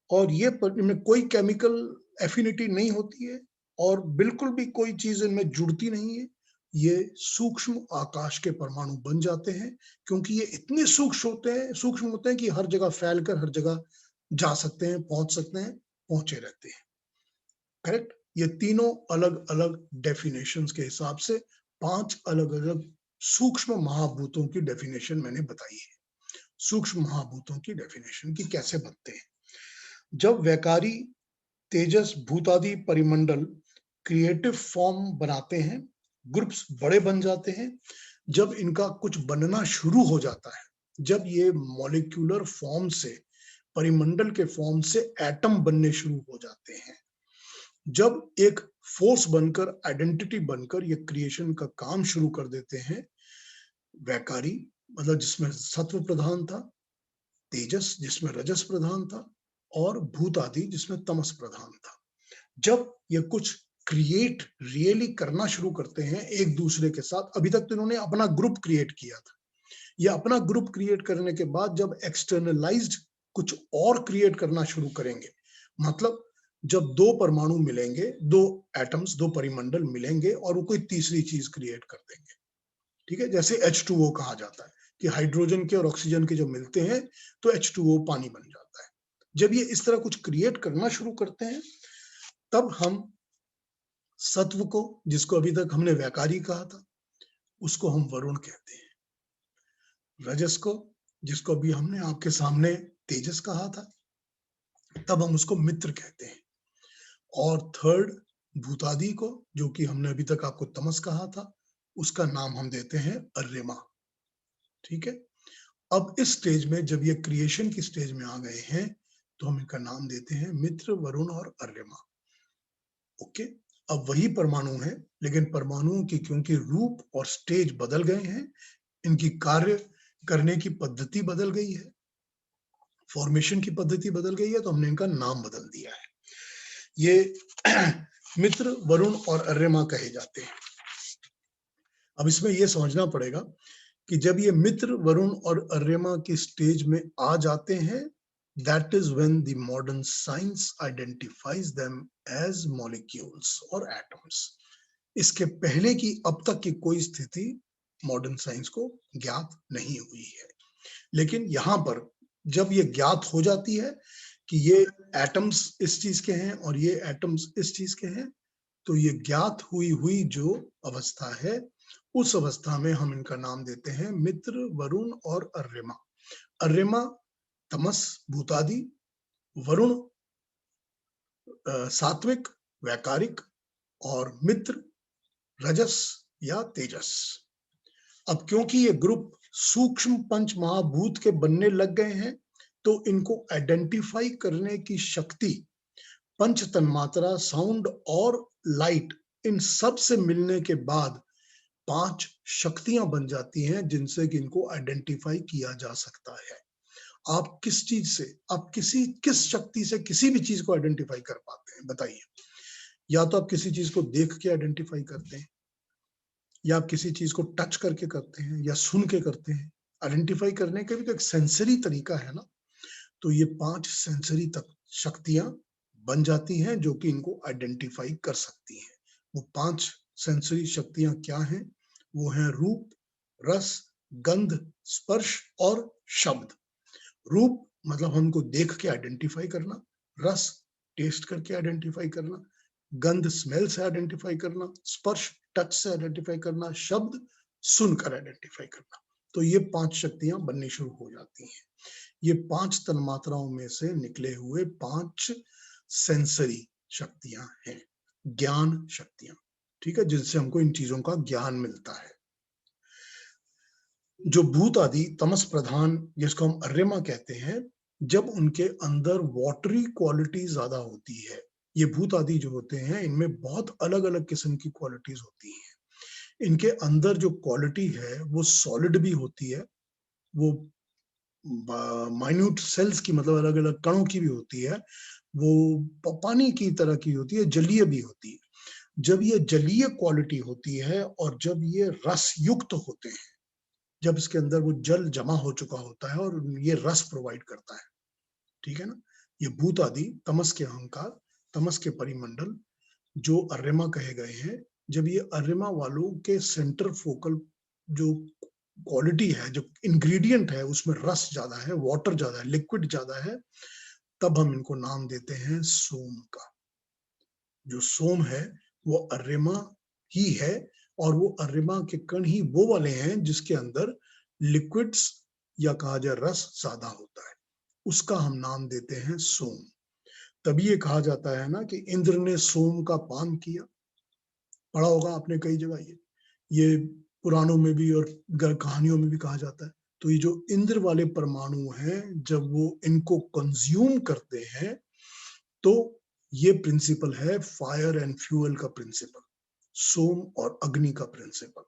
और ये इनमें कोई केमिकल एफिनिटी नहीं होती है, और बिल्कुल भी कोई चीज इनमें जुड़ती नहीं है। ये सूक्ष्म आकाश के परमाणु बन जाते हैं, क्योंकि ये इतने सूक्ष्म होते हैं कि हर जगह फैलकर हर जगह जा सकते हैं, पहुंच सकते हैं, पहुंचे रहते हैं। करेक्ट। ये तीनों अलग अलग डेफिनेशंस के हिसाब से 5 अलग अलग सूक्ष्म महाभूतों की डेफिनेशन मैंने बताई है। सूक्ष्म महाभूतों की डेफिनेशन की कैसे बनते हैं। जब वैकारी, तेजस, भूतादि परिमंडल क्रिएटिव फॉर्म बनाते हैं, ग्रुप्स बड़े बन जाते हैं, जब इनका कुछ बनना शुरू हो जाता है, जब ये मॉलिक्यूलर फॉर्म से, परिमंडल के फॉर्म से एटम बनने शुरू हो जाते हैं, जब एक फोर्स बनकर, आइडेंटिटी बनकर ये क्रिएशन का काम शुरू कर देते हैं, वैकारी मतलब जिसमें सत्व प्रधान था, तेजस जिसमें रजस प्रधान था, और भूत आदि जिसमें तमस प्रधान था, जब ये कुछ क्रिएट रियली करना शुरू करते हैं एक दूसरे के साथ। अभी तक तो इन्होंने अपना ग्रुप क्रिएट किया था, ये अपना ग्रुप क्रिएट करने के बाद जब एक्सटर्नलाइज्ड कुछ और क्रिएट करना शुरू करेंगे, मतलब जब दो परमाणु मिलेंगे, दो एटम्स, दो परिमंडल मिलेंगे, और वो कोई तीसरी चीज क्रिएट कर देंगे। ठीक है, जैसे H2O कहा जाता है कि हाइड्रोजन के और ऑक्सीजन के जब मिलते हैं तो H2O पानी बन जाता है। जब ये इस तरह कुछ क्रिएट करना शुरू करते हैं, तब हम सत्व को, जिसको अभी तक हमने वैकारी कहा था, उसको हम वरुण कहते हैं। रजस को, जिसको अभी हमने आपके सामने तेजस कहा था, तब हम उसको मित्र कहते हैं। और थर्ड, भूतादि को, जो कि हमने अभी तक आपको तमस कहा था, उसका नाम हम देते हैं अर्यमा। ठीक है, अब इस स्टेज में जब ये क्रिएशन की स्टेज में आ गए हैं, तो हम इनका नाम देते हैं मित्र, वरुण और अर्यमा। ओके, अब वही परमाणु है, लेकिन परमाणुओं की क्योंकि रूप और स्टेज बदल गए हैं, इनकी कार्य करने की पद्धति बदल गई है, फॉर्मेशन की पद्धति बदल गई है, तो हमने इनका नाम बदल दिया है। ये मित्र, वरुण और अर्यमा कहे जाते हैं। अब इसमें यह समझना पड़ेगा कि जब ये मित्र, वरुण और अर्यमा की स्टेज में आ जाते हैं, that is when the modern science identifies them as molecules or atoms. इसके पहले की अब तक की कोई स्थिति मॉडर्न साइंस को ज्ञात नहीं हुई है, लेकिन यहां पर जब ये ज्ञात हो जाती है कि ये एटम्स इस चीज के हैं और ये एटम्स इस चीज के हैं, तो ये ज्ञात हुई जो अवस्था है, उस अवस्था में हम इनका नाम देते हैं मित्र, वरुण और अर्यमा। अर्यमा तमस भूतादि, वरुण सात्विक वैकारिक, और मित्र रजस या तेजस। अब क्योंकि ये ग्रुप सूक्ष्म पंच महाभूत के बनने लग गए हैं, तो इनको आइडेंटिफाई करने की शक्ति पंच तन्मात्रा, साउंड और लाइट, इन सब से मिलने के बाद 5 शक्तियां बन जाती हैं जिनसे कि इनको आइडेंटिफाई किया जा सकता है। आप किस चीज से, आप किस शक्ति से किसी भी चीज को आइडेंटिफाई कर पाते हैं, बताइए? या तो आप किसी चीज को देख के आइडेंटिफाई करते हैं, या आप किसी चीज को टच करके करते हैं, या सुन के करते हैं। आइडेंटिफाई करने का भी तो एक सेंसरी तरीका है ना। तो ये 5 सेंसरी तक शक्तियां बन जाती हैं जो कि इनको आइडेंटिफाई कर सकती हैं। वो 5 सेंसरी शक्तियां क्या हैं? वो हैं रूप, रस, गंध, स्पर्श और शब्द। रूप मतलब हमको देख के आइडेंटिफाई करना, रस टेस्ट करके आइडेंटिफाई करना, गंध स्मेल से आइडेंटिफाई करना, स्पर्श टच से आइडेंटिफाई करना, शब्द सुनकर आइडेंटिफाई करना। तो ये 5 शक्तियां बननी शुरू हो जाती हैं। ये 5 तन्मात्राओं में से निकले हुए 5 सेंसरी शक्तियां हैं, ज्ञान शक्तियां, ठीक है, जिनसे हमको इन चीजों का ज्ञान मिलता है। जो भूत आदि तमस प्रधान, जिसको हम अर्यमा कहते हैं, जब उनके अंदर वाटरी क्वालिटी ज्यादा होती है, ये भूत आदि जो होते हैं इनमें बहुत अलग अलग किस्म की क्वालिटीज होती हैं। इनके अंदर जो क्वालिटी है वो सॉलिड भी होती है, वो माइन्यूट सेल्स की, मतलब अलग अलग कणों की भी होती है, वो पानी की तरह की होती है, जलीय भी होती है। जब ये जलीय क्वालिटी होती है और जब ये रस युक्त होते हैं, जब इसके अंदर वो जल जमा हो चुका होता है और ये रस प्रोवाइड करता है, ठीक है ना। ये भूत आदि, तमस के अहंकार, तमस के परिमंडल जो अर्यमा कहे गए हैं, जब ये अर्यमा वालों के सेंटर फोकल जो क्वालिटी है, जो इंग्रेडिएंट है, उसमें रस ज्यादा है, वाटर ज्यादा है, लिक्विड ज्यादा है, तब हम इनको नाम देते हैं सोम का। जो सोम है वो अर्यमा ही है, और वो अर्यमा के कण ही वो वाले हैं जिसके अंदर लिक्विड्स या कहा जाए रस ज्यादा होता है, उसका हम नाम देते हैं सोम। तभी ये कहा जाता है ना कि इंद्र ने सोम का पान किया, पढ़ा होगा आपने कई जगह, ये पुराणों में भी और कहानियों में भी कहा जाता है। तो ये जो इंद्र वाले परमाणु हैं, जब वो इनको कंज्यूम करते हैं, तो ये प्रिंसिपल है फायर एंड फ्यूल का प्रिंसिपल, सोम और अग्नि का प्रिंसिपल।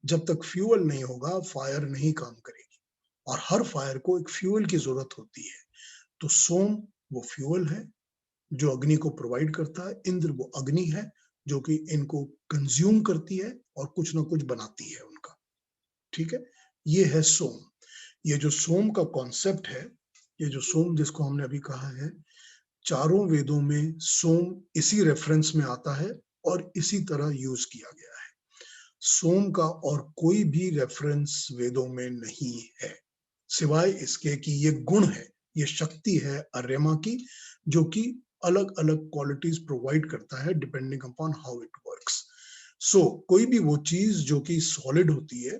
जब तक फ्यूल नहीं होगा, फायर नहीं काम करेगी, और हर फायर को एक फ्यूल की जरूरत होती है। तो सोम वो फ्यूल है जो अग्नि को प्रोवाइड करता है, इंद्र वो अग्नि है जो कि इनको कंज्यूम करती है और कुछ ना कुछ बनाती है उनका, ठीक है। ये है सोम। ये जो सोम का कॉन्सेप्ट है, ये जो सोम जिसको हमने अभी कहा है, चारों वेदों में सोम इसी रेफरेंस में आता है और इसी तरह यूज किया गया है। सोम का और कोई भी रेफरेंस वेदों में नहीं है, सिवाय इसके कि ये गुण है, ये शक्ति है अर्यमा की, जो कि अलग अलग क्वालिटीज प्रोवाइड करता है depending upon how it works. So कोई भी वो चीज जो कि सॉलिड होती है,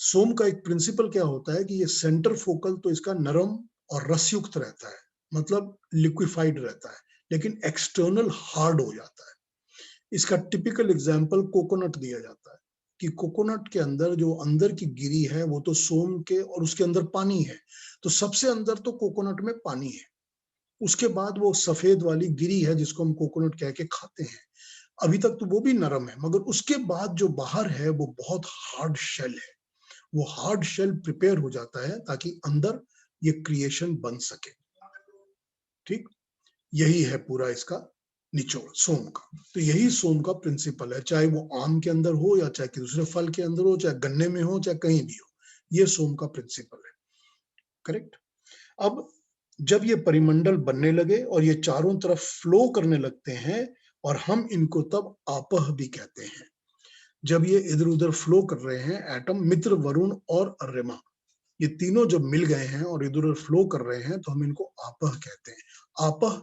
सोम का एक प्रिंसिपल क्या होता है कि ये सेंटर फोकल तो इसका नरम और रसयुक्त रहता है, मतलब लिक्विफाइड रहता है, लेकिन एक्सटर्नल हार्ड हो जाता है। इसका टिपिकल एग्जांपल कोकोनट दिया जाता है कि कोकोनट के अंदर जो अंदर की गिरी है वो तो सोम के, और उसके अंदर पानी है, तो सबसे अंदर तो कोकोनट में पानी है, उसके बाद वो सफेद वाली गिरी है जिसको हम कोकोनट कह के खाते हैं। अभी तक तो वो भी नरम है, मगर उसके बाद जो बाहर है वो बहुत हार्ड शेल है, वो हार्ड शेल प्रिपेयर हो जाता है ताकि अंदर ये क्रिएशन बन सके। ठीक, यही है पूरा इसका निचोड़ सोम का। तो यही सोम का प्रिंसिपल है, चाहे वो आम के अंदर हो या चाहे दूसरे फल के अंदर हो, चाहे गन्ने में हो, चाहे कहीं भी हो, ये सोम का प्रिंसिपल है। करेक्ट। अब जब ये परिमंडल बनने लगे और ये चारों तरफ फ्लो करने लगते हैं, और हम इनको तब आपह भी कहते हैं। जब ये इधर उधर फ्लो कर रहे हैं एटम, मित्र, वरुण और अर्यमा, ये तीनों जब मिल गए हैं और इधर उधर फ्लो कर रहे हैं, तो हम इनको आपह कहते हैं। आपह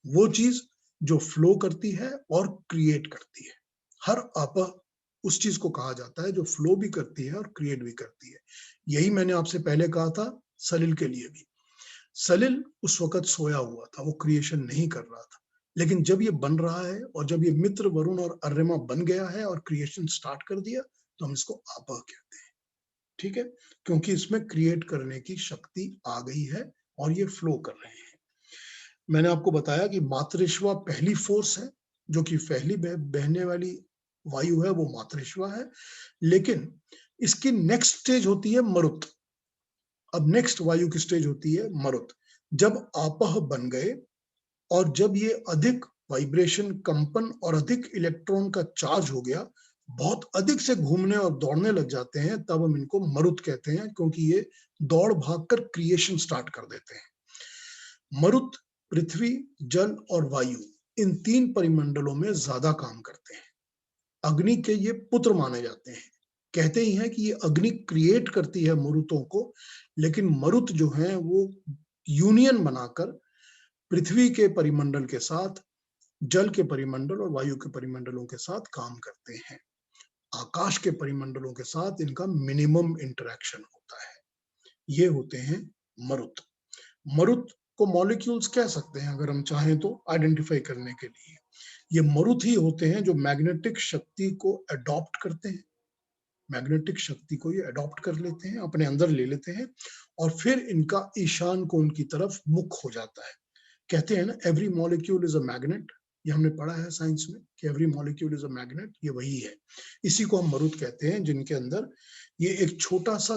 वो चीज जो फ्लो करती है और क्रिएट करती है। हर आपह उस चीज को कहा जाता है जो फ्लो भी करती है और क्रिएट भी करती है। यही मैंने आपसे पहले कहा था सलिल के लिए भी। सलिल उस वक्त सोया हुआ था, वो क्रिएशन नहीं कर रहा था, लेकिन जब ये बन रहा है और जब ये मित्र, वरुण और अर्यमा बन गया है और क्रिएशन स्टार्ट कर दिया, तो हम इसको आपह कहते हैं। ठीक है, क्योंकि इसमें क्रिएट करने की शक्ति आ गई है और ये फ्लो कर रहे हैं। मैंने आपको बताया कि मातृश्वा पहली फोर्स है, जो कि पहली बहने वाली वायु है, वो मातृश्वा है। लेकिन इसकी नेक्स्ट स्टेज होती है मरुत। अब नेक्स्ट वायु की स्टेज होती है मरुत। जब आपह बन गए और जब ये अधिक वाइब्रेशन, कंपन और अधिक इलेक्ट्रॉन का चार्ज हो गया, बहुत अधिक से घूमने और दौड़ने लग जाते हैं, तब हम इनको मरुत कहते हैं, क्योंकि ये दौड़ भागकर क्रिएशन स्टार्ट कर देते हैं। मरुत पृथ्वी, जल और वायु, इन तीन परिमंडलों में ज्यादा काम करते हैं। अग्नि के ये पुत्र माने जाते हैं। कहते ही हैं कि ये अग्नि क्रिएट करती है मरुतों को, लेकिन मरुत जो है वो यूनियन बनाकर पृथ्वी के परिमंडल के साथ, जल के परिमंडल और वायु के परिमंडलों के साथ काम करते हैं। आकाश के परिमंडलों के साथ इनका मिनिमम इंटरेक्शन होता है। ये होते हैं मरुत। मरुत को मॉलिक्यूल्स कह सकते हैं अगर हम चाहें तो आइडेंटिफाई करने के लिए। ये मरुत ही होते हैं जो मैग्नेटिक शक्ति को अडॉप्ट करते हैं। मैग्नेटिक शक्ति को ये अडॉप्ट कर लेते हैं, अपने अंदर ले लेते हैं, और फिर इनका ईशान कोण की तरफ मुख हो जाता है। कहते हैं ना, every molecule is a magnet. ये हमने पढ़ा है साइंस में कि every molecule is a magnet. ये वही है। इसी को हम मरुत कहते हैं, जिनके अंदर ये एक छोटा सा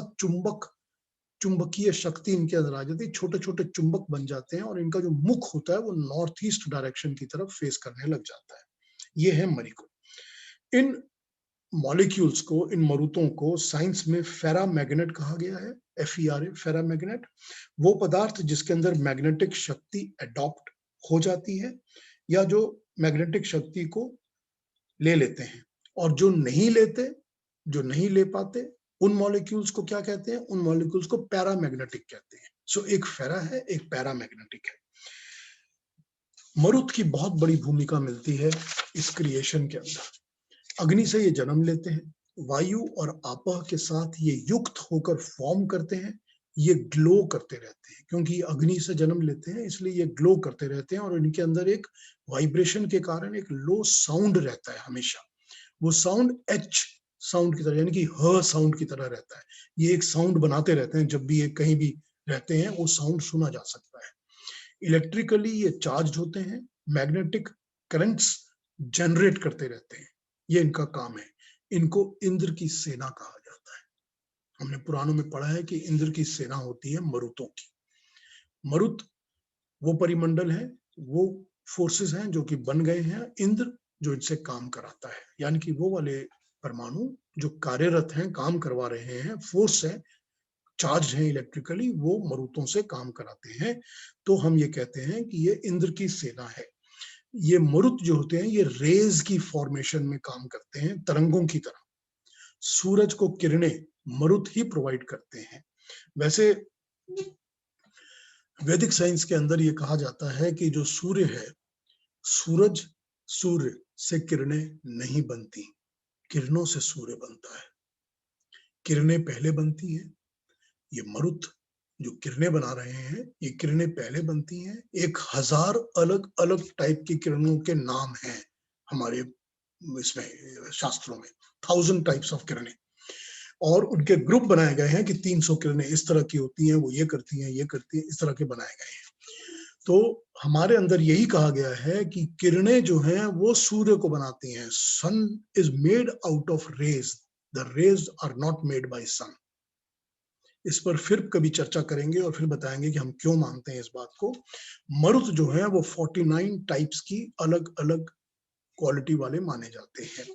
चुंबकीय शक्ति इनके अंदर आ जाती है, छोटे छोटे चुंबक बन जाते हैं, और इनका जो मुख होता है वो नॉर्थ ईस्ट डायरेक्शन की तरफ फेस करने लग जाता है। ये है मरिको। इन मॉलिक्यूल्स को, इन मरुतों को साइंस में फेरामैग्नेट कहा गया है। FERA, फेरामैग्नेट। वो पदार्थ जिसके अंदर मैग्नेटिक शक्ति अडॉप्ट हो जाती है, या जो मैग्नेटिक शक्ति को ले लेते हैं, और जो नहीं लेते, जो नहीं ले पाते, उन मॉलिक्यूल्स को क्या कहते हैं? उन मॉलिक्यूल्स को पैरामैग्नेटिक कहते हैं। सो एक फेरा है, एक पैरामैग्नेटिक है। मरुत की बहुत बड़ी भूमिका मिलती है इस क्रिएशन के अंदर। अग्नि से ये जन्म लेते हैं, वायु और आपह के साथ ये युक्त होकर फॉर्म करते हैं। ये ग्लो करते रहते हैं, क्योंकि अग्नि से जन्म लेते हैं इसलिए ये ग्लो करते रहते हैं, और इनके अंदर एक वाइब्रेशन के कारण एक लो साउंड रहता है हमेशा। वो साउंड एच साउंड की तरह, यानी कि ह साउंड की तरह रहता है। ये एक साउंड बनाते रहते हैं, जब भी ये कहीं भी रहते हैं वो साउंड सुना जा सकता है। इलेक्ट्रिकली ये चार्ज होते हैं, मैग्नेटिक करंट्स जनरेट करते रहते हैं। ये इनका काम है। इनको इंद्र की सेना कहा जाता है। हमने पुराणों में पढ़ा है कि इंद्र की सेना होती है मरुतों की। मरुत वो परिमंडल है, वो फोर्सेस हैं जो कि बन गए हैं। इंद्र जो इनसे काम कराता है, यानी कि वो वाले परमाणु जो कार्यरत हैं, काम करवा रहे हैं, फोर्स है, चार्ज है इलेक्ट्रिकली, वो मरुतों से काम कराते हैं। तो हम ये कहते हैं कि ये इंद्र की सेना है। ये मरुत जो होते हैं ये रेज की फॉर्मेशन में काम करते हैं, तरंगों की तरह। सूरज को किरणें मरुत ही प्रोवाइड करते हैं। वैसे वैदिक साइंस के अंदर ये कहा जाता है कि जो सूर्य है, सूर्य से किरणें नहीं बनती, किरणों से सूर्य बनता है। किरणें पहले बनती हैं। ये मरुत जो किरणें बना रहे हैं, ये किरणें पहले बनती हैं। 1000 अलग अलग टाइप की किरणों के नाम हैं हमारे इसमें शास्त्रों में, 1000 टाइप्स ऑफ किरणें, और उनके ग्रुप बनाए गए हैं कि 300 किरणें इस तरह की होती हैं, वो ये करती हैं, ये करती हैं, इस तरह के बनाए गए हैं। तो हमारे अंदर यही कहा गया है कि किरणें जो हैं वो सूर्य को बनाती हैं। Sun is made out of rays, the rays are not made by sun. इस पर फिर कभी चर्चा करेंगे और फिर बताएंगे कि हम क्यों मानते हैं इस बात को। मरुत जो है वो 49 टाइप्स की अलग अलग क्वालिटी वाले माने जाते हैं।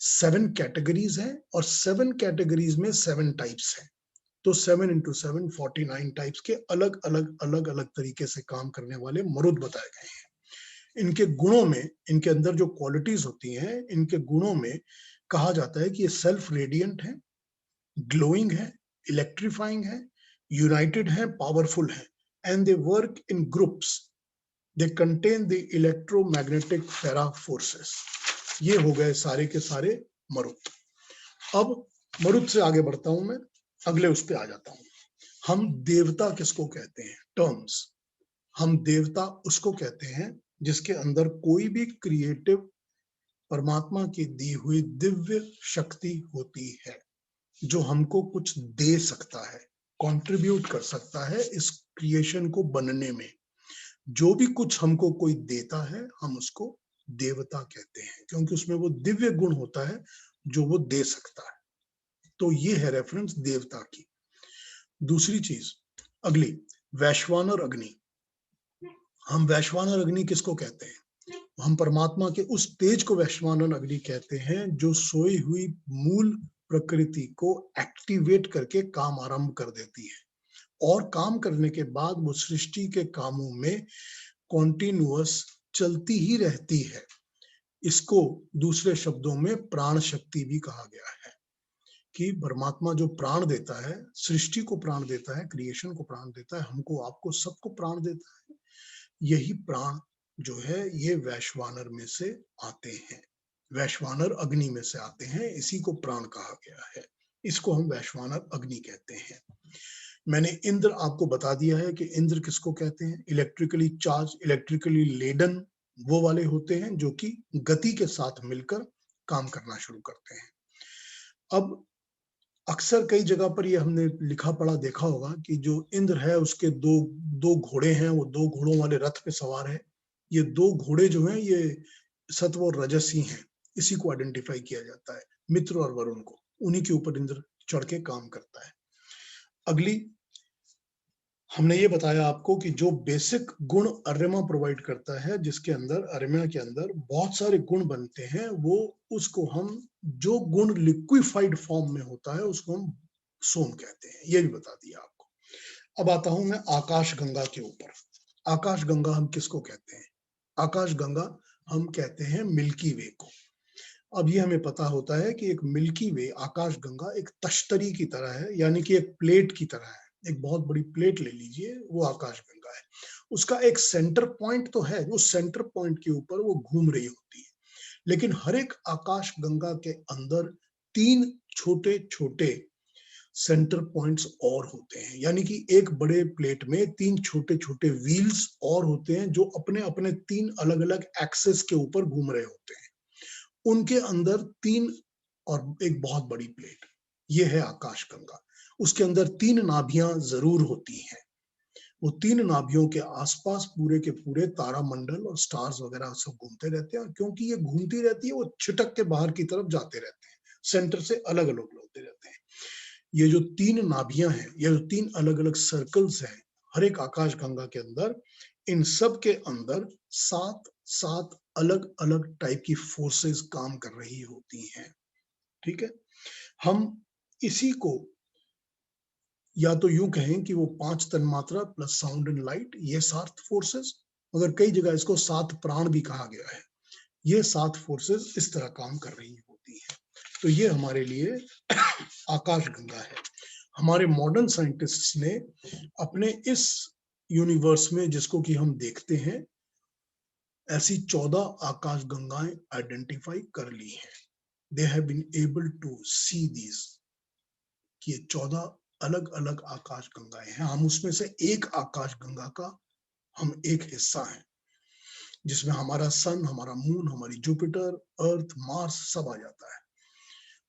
7 कैटेगरीज हैं और 7 कैटेगरीज में 7 टाइप्स हैं। तो 7 into 7 49 टाइप्स के अलग अलग तरीके से काम करने वाले मरुद बताए गए हैं। इनके गुणों में, इनके अंदर जो क्वालिटीज होती हैं, इनके गुणों में कहा जाता है कि ये सेल्फ रेडिएंट है, ग्लोइंग है, इलेक्ट्रीफाइंग है, यूनाइटेड है, पावरफुल है, and they work in groups, they contain the electromagnetic para forces. ये हो गए सारे के सारे मरुद। अब मरुद से आगे बढ़ता हूं मैं, अगले उस पे आ जाता हूं। हम देवता किसको कहते हैं? टर्म्स। हम देवता उसको कहते हैं जिसके अंदर कोई भी क्रिएटिव परमात्मा की दी हुई दिव्य शक्ति होती है, जो हमको कुछ दे सकता है, कंट्रीब्यूट कर सकता है इस क्रिएशन को बनने में। जो भी कुछ हमको कोई देता है हम उसको देवता कहते हैं, क्योंकि उसमें वो दिव्य गुण होता है जो वो दे सकता है। तो ये है रेफरेंस देवता की। दूसरी चीज अगली, वैश्वानर अग्नि। हम वैश्वानर अग्नि किसको कहते हैं? हम परमात्मा के उस तेज को वैश्वानर अग्नि कहते हैं जो सोई हुई मूल प्रकृति को एक्टिवेट करके काम आरंभ कर देती है और काम करने के बाद वो सृष्टि के कामों में कॉन्टिन्यूअस चलती ही रहती है। इसको दूसरे शब्दों में प्राण शक्ति भी कहा गया है कि परमात्मा जो प्राण देता है, सृष्टि को प्राण देता है, क्रिएशन को प्राण देता है, हमको आपको सबको प्राण देता है। यही प्राण जो है ये वैश्वानर में से आते हैं, वैश्वानर अग्नि में से आते हैं, इसी को प्राण कहा गया है। इसको हम वैश्वानर अग्नि कहते हैं। मैंने इंद्र आपको बता दिया है कि इंद्र किसको कहते हैं? इलेक्ट्रिकली चार्ज, इलेक्ट्रिकली लेडन वो वाले होते हैं जो कि गति के साथ मिलकर काम करना शुरू करते हैं। अब अक्सर कई जगह पर ये हमने लिखा पढ़ा देखा होगा कि जो इंद्र है उसके दो घोड़े हैं, वो 2 घोड़ों वाले रथ पे सवार है। ये 2 घोड़े जो हैं ये सत्व और रजस ही हैं, इसी को आइडेंटिफाई किया जाता है, मित्र और वरुण को। उन्हीं के ऊपर इंद्र चढ़ के काम करता है। अगली, हमने ये बताया आपको कि जो बेसिक गुण अर्यमा प्रोवाइड करता है, जिसके अंदर अर्यमा के अंदर बहुत सारे गुण बनते हैं, वो उसको हम, जो गुण लिक्विफाइड फॉर्म में होता है उसको हम सोम कहते हैं। ये भी बता दिया आपको। अब आता हूं मैं आकाश गंगा के ऊपर। आकाश गंगा हम किसको कहते हैं? आकाश गंगा हम कहते हैं मिल्की वे को। अब ये हमें पता होता है कि एक मिल्की वे, आकाश गंगा एक तश्तरी की तरह है, यानी कि एक प्लेट की तरह है। एक बहुत बड़ी प्लेट ले लीजिए, वो आकाश गंगा है। उसका एक सेंटर पॉइंट तो है, उस सेंटर पॉइंट के ऊपर वो घूम रही होती है। लेकिन हर एक आकाश गंगा के अंदर 3 छोटे छोटे सेंटर पॉइंट्स और होते हैं, यानी कि एक बड़े प्लेट में 3 छोटे छोटे व्हील्स और होते हैं जो अपने अपने 3 अलग अलग एक्सेस के ऊपर घूम रहे होते हैं। उनके अंदर 3 और एक बहुत बड़ी प्लेट, ये है आकाश गंगा। उसके अंदर 3 नाभियां जरूर होती हैं। वो 3 नाभियों के आसपास पूरे के पूरे तारामंडल और स्टार्स वगैरह सब घूमते रहते हैं। क्योंकि ये घूमती रहती है, वो छिटक के बाहर की तरफ जाते रहते हैं, सेंटर से अलग अलग होते रहते हैं। ये जो 3 नाभियां हैं, ये जो 3 अलग अलग सर्कल्स हैं हर एक आकाश गंगा के अंदर, इन सब के अंदर 7 अलग अलग टाइप की फोर्सेस काम कर रही होती हैं। ठीक है, हम इसी को या तो यूं कहें कि वो 5 तन्मात्रा प्लस साउंड एंड लाइट, ये 7 फोर्सेस, मगर कई जगह इसको 7 प्राण भी कहा गया है। ये 7 फोर्सेस इस तरह काम कर रही होती हैं। तो ये हमारे लिए आकाश गंगा है। हमारे मॉडर्न साइंटिस्ट्स ने अपने इस यूनिवर्स में, जिसको कि हम देखते हैं, ऐसी 14 आकाश गंगाएं आइडेंटिफाई कर ली हैं। They have been able to see these, कि ये 14 अलग अलग आकाश गंगाएं हैं। हम उसमें से एक आकाश गंगा का हम एक हिस्सा हैं, जिसमें हमारा सन, हमारा मून, हमारी जुपिटर, अर्थ, मार्स सब आ जाता है,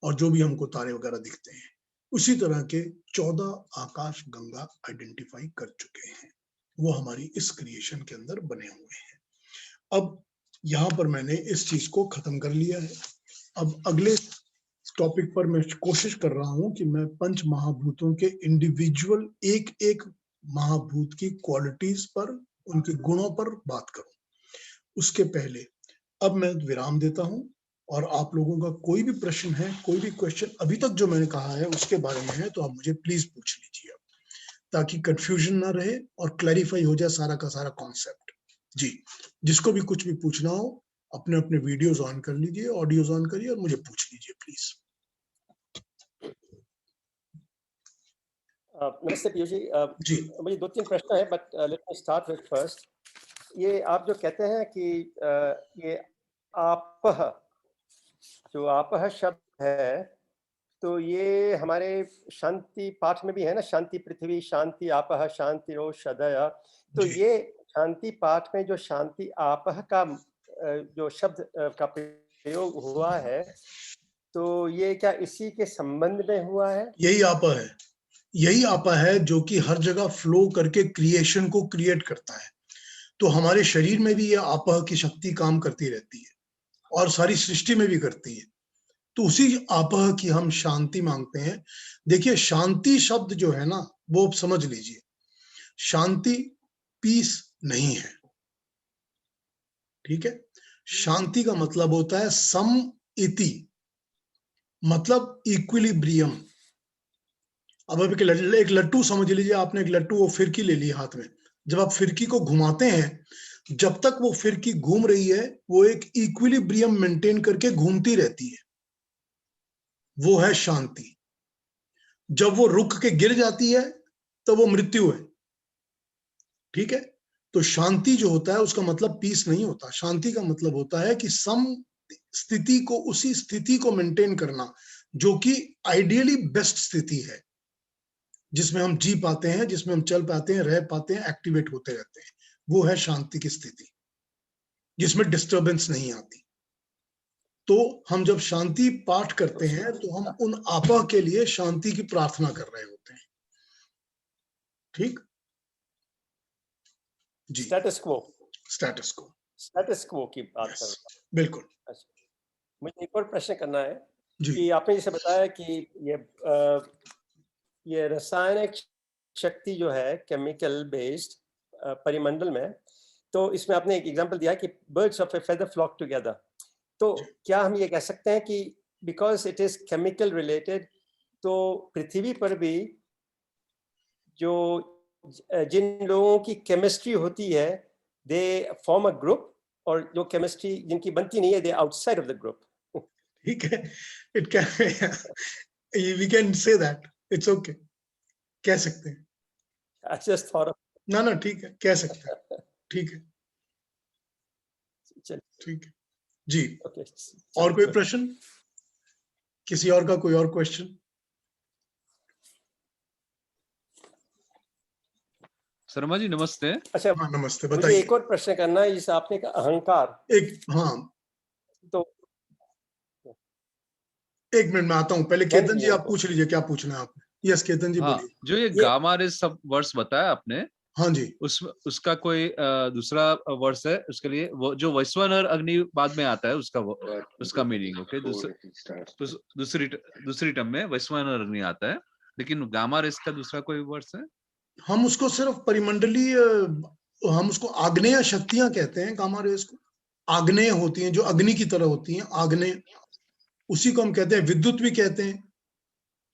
और जो भी हमको तारे वगैरह दिखते हैं। उसी तरह के 14 आकाश गंगा आइडेंटिफाई कर चुके हैं, वो हमारी इस क्रिएशन के अंदर बने हुए हैं। अब यहां पर मैंने इस चीज को खत्म कर लिया है। अब अगले टॉपिक पर मैं कोशिश कर रहा हूं कि मैं पंच महाभूतों के इंडिविजुअल एक एक महाभूत की क्वालिटीज पर, उनके गुणों पर बात करूं। उसके पहले अब मैं विराम देता हूं, और आप लोगों का कोई भी प्रश्न है, कोई भी क्वेश्चन अभी तक जो मैंने कहा है उसके बारे में है, तो आप मुझे प्लीज पूछ लीजिए, ताकि कंफ्यूजन ना रहे और क्लैरिफाई हो जाए सारा का सारा कॉन्सेप्ट। जी, जिसको भी कुछ भी पूछना हो अपने अपने वीडियोस ऑन कर लीजिए, ऑडियोज ऑन करिए और मुझे पूछ लीजिए प्लीज। नमस्ते पीयूष जी। जी, मुझे 2-3 प्रश्न है, but let me start with first. ये आप जो कहते हैं कि ये आपह, जो आपह शब्द है, तो ये हमारे शांति पाठ में भी है ना, शांति पृथ्वी, शांति आपह, शांति रोषधय। तो जी। ये शांति पाठ में जो शांति आपह का जो शब्द का प्रयोग हुआ है, तो ये क्या इसी के संबंध में हुआ है? यही आपा है, यही आपा है जो कि हर जगह फ्लो करके क्रिएशन को क्रिएट करता है। तो हमारे शरीर में भी ये आपा की शक्ति काम करती रहती है, और सारी सृष्टि में भी करती है। तो उसी आपह की हम शांति मांगते हैं। देखिए, शांति शब्द जो है ना, वो आप समझ लीजिए, शांति पीस नहीं है, ठीक है। शांति का मतलब होता है सम इति, मतलब इक्विलिब्रियम। अब आप एक लट्टू समझ लीजिए, आपने एक लट्टू वो फिरकी ले ली हाथ में, जब आप फिरकी को घुमाते हैं, जब तक वो फिरकी घूम रही है, वो एक इक्विलिब्रियम मेंटेन करके घूमती रहती है, वो है शांति। जब वो रुक के गिर जाती है तो वो मृत्यु है, ठीक है। तो शांति जो होता है उसका मतलब पीस नहीं होता। शांति का मतलब होता है कि सम स्थिति को, उसी स्थिति को मेंटेन करना जो कि आइडियली बेस्ट स्थिति है, जिसमें हम जी पाते हैं, जिसमें हम चल पाते हैं, रह पाते हैं, एक्टिवेट होते रहते हैं। वो है शांति की स्थिति, जिसमें डिस्टर्बेंस नहीं आती। तो हम जब शांति पाठ करते हैं तो हम उन आपा के लिए शांति की प्रार्थना कर रहे होते हैं, ठीक जी। स्टेटस क्वो, स्टेटस को, स्टेटस क्वो की बात कर रहा हूं। बिल्कुल अच्छा, मुझे एक और प्रश्न करना है जी। कि आपने जैसे बताया कि ये रासायनिक शक्ति जो है केमिकल बेस्ड परिमंडल में, तो इसमें आपने एक एग्जांपल दिया कि birds of a feather flock together. तो क्या हम ये कह सकते हैं कि because it is chemical related, तो पृथ्वी पर भी जो जिन लोगों की केमिस्ट्री होती है, दे फॉर्म अ ग्रुप, और जो केमिस्ट्री जिनकी बनती नहीं है, they outside of the group? ठीक है, it can, we can say that, it's okay, कह सकते हैं। आई जस्ट थॉट ऑफ, ना ना, ठीक है, कह सकते हैं, ठीक है, ठीक है जी। ओके, और कोई प्रश्न, किसी और का कोई और क्वेश्चन? शर्मा जी नमस्ते। अच्छा, हाँ नमस्ते, मुझे बताइए। एक और प्रश्न करना है, जिसे आपने कहा अहंकार, एक, हाँ, तो एक मिनट में आता हूँ, पहले केतन जी आप पूछ लीजिए क्या पूछना है आपने। यस केतन जी हाँ, बोलिए। जो ये गामा रेज सब वर्ड्स बताया आपने, हाँ जी, उसका कोई दूसरा वर्ड्स है उसके लिए, वो जो वैश्वानर अग्नि बाद में आता है, उसका मीनिंग, ओके। दूसरी टर्म में वैश्वानर अग्नि आता है, लेकिन गामा रेज का दूसरा कोई वर्ड्स है? हम उसको सिर्फ परिमंडलीय, हम उसको आग्नेय शक्तियां कहते हैं, गामा रेज को। आग्नेय होती हैं, जो अग्नि की तरह होती हैं, आग्नेय, उसी को हम कहते हैं, विद्युत भी कहते हैं।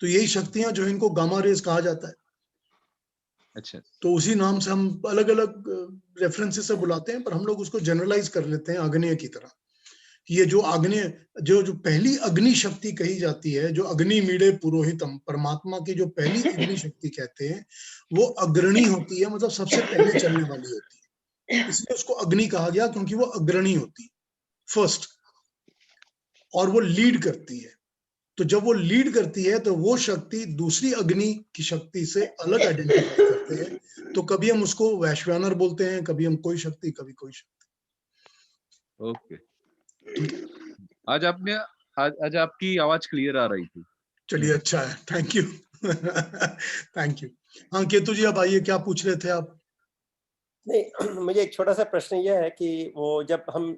तो यही शक्तियां जो इनको गामा रेज कहा जाता है। अच्छा, तो उसी नाम से हम अलग अलग रेफरेंसेस से बुलाते हैं, पर हम लोग उसको जनरलाइज कर लेते हैं आग्नेय की तरह। ये जो आग्नेय, जो पहली अग्नि शक्ति कही जाती है, जो अग्नि मीड़े पुरोहितम, परमात्मा की जो पहली अग्नि शक्ति कहते हैं, वो अग्रणी होती है, मतलब सबसे पहले चलने वाली होती है। इसलिए उसको अग्नि कहा गया, क्योंकि वो अग्रणी होती है, फर्स्ट, और वो लीड करती है। तो जब वो लीड करती है तो वो शक्ति दूसरी अग्नि की शक्ति से अलग आइडेंटिफाई करते हैं। तो कभी हम उसको वैश्वानर बोलते हैं, कभी हम कोई शक्ति, कभी कोई शक्ति। ओके। आज आपकी आवाज क्लियर आ रही थी। चलिए, अच्छा है, थैंक यू। Thank you. हाँ केतु जी, आप आइए, क्या पूछ रहे थे आप? नहीं, मुझे एक छोटा सा प्रश्न यह है कि वो जब हम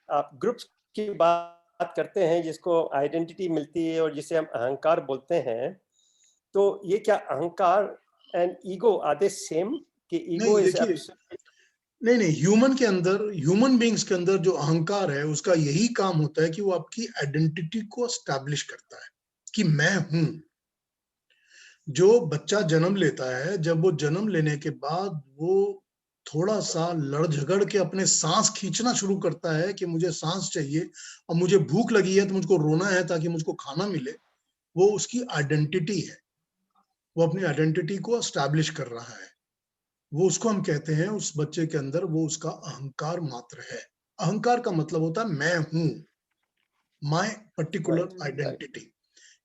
आप ग्रुप्स की बात बात करते हैं जिसको आइडेंटिटी मिलती है और जिसे हम अहंकार बोलते हैं, तो ये क्या अहंकार and ego are they same कि ईगो नहीं इज देखिए, नहीं, ह्यूमन के अंदर, ह्यूमन बीइंग्स के अंदर जो अहंकार है उसका यही काम होता है कि वो आपकी आइडेंटिटी को एस्टैब्लिश करता है कि मैं हूं। जो बच्चा जन्म लेता है, जब वो जन्म लेने के बाद वो थोड़ा सा लड़ झगड़ के अपने सांस खींचना शुरू करता है कि मुझे सांस चाहिए और मुझे भूख लगी है तो मुझको रोना है ताकि मुझको खाना मिले, वो उसकी आइडेंटिटी है। वो अपनी आइडेंटिटी को एस्टैब्लिश कर रहा है। वो उसको हम कहते हैं, उस बच्चे के अंदर वो उसका अहंकार मात्र है। अहंकार का मतलब होता है मैं हूं, माय पर्टिकुलर राइट, आइडेंटिटी।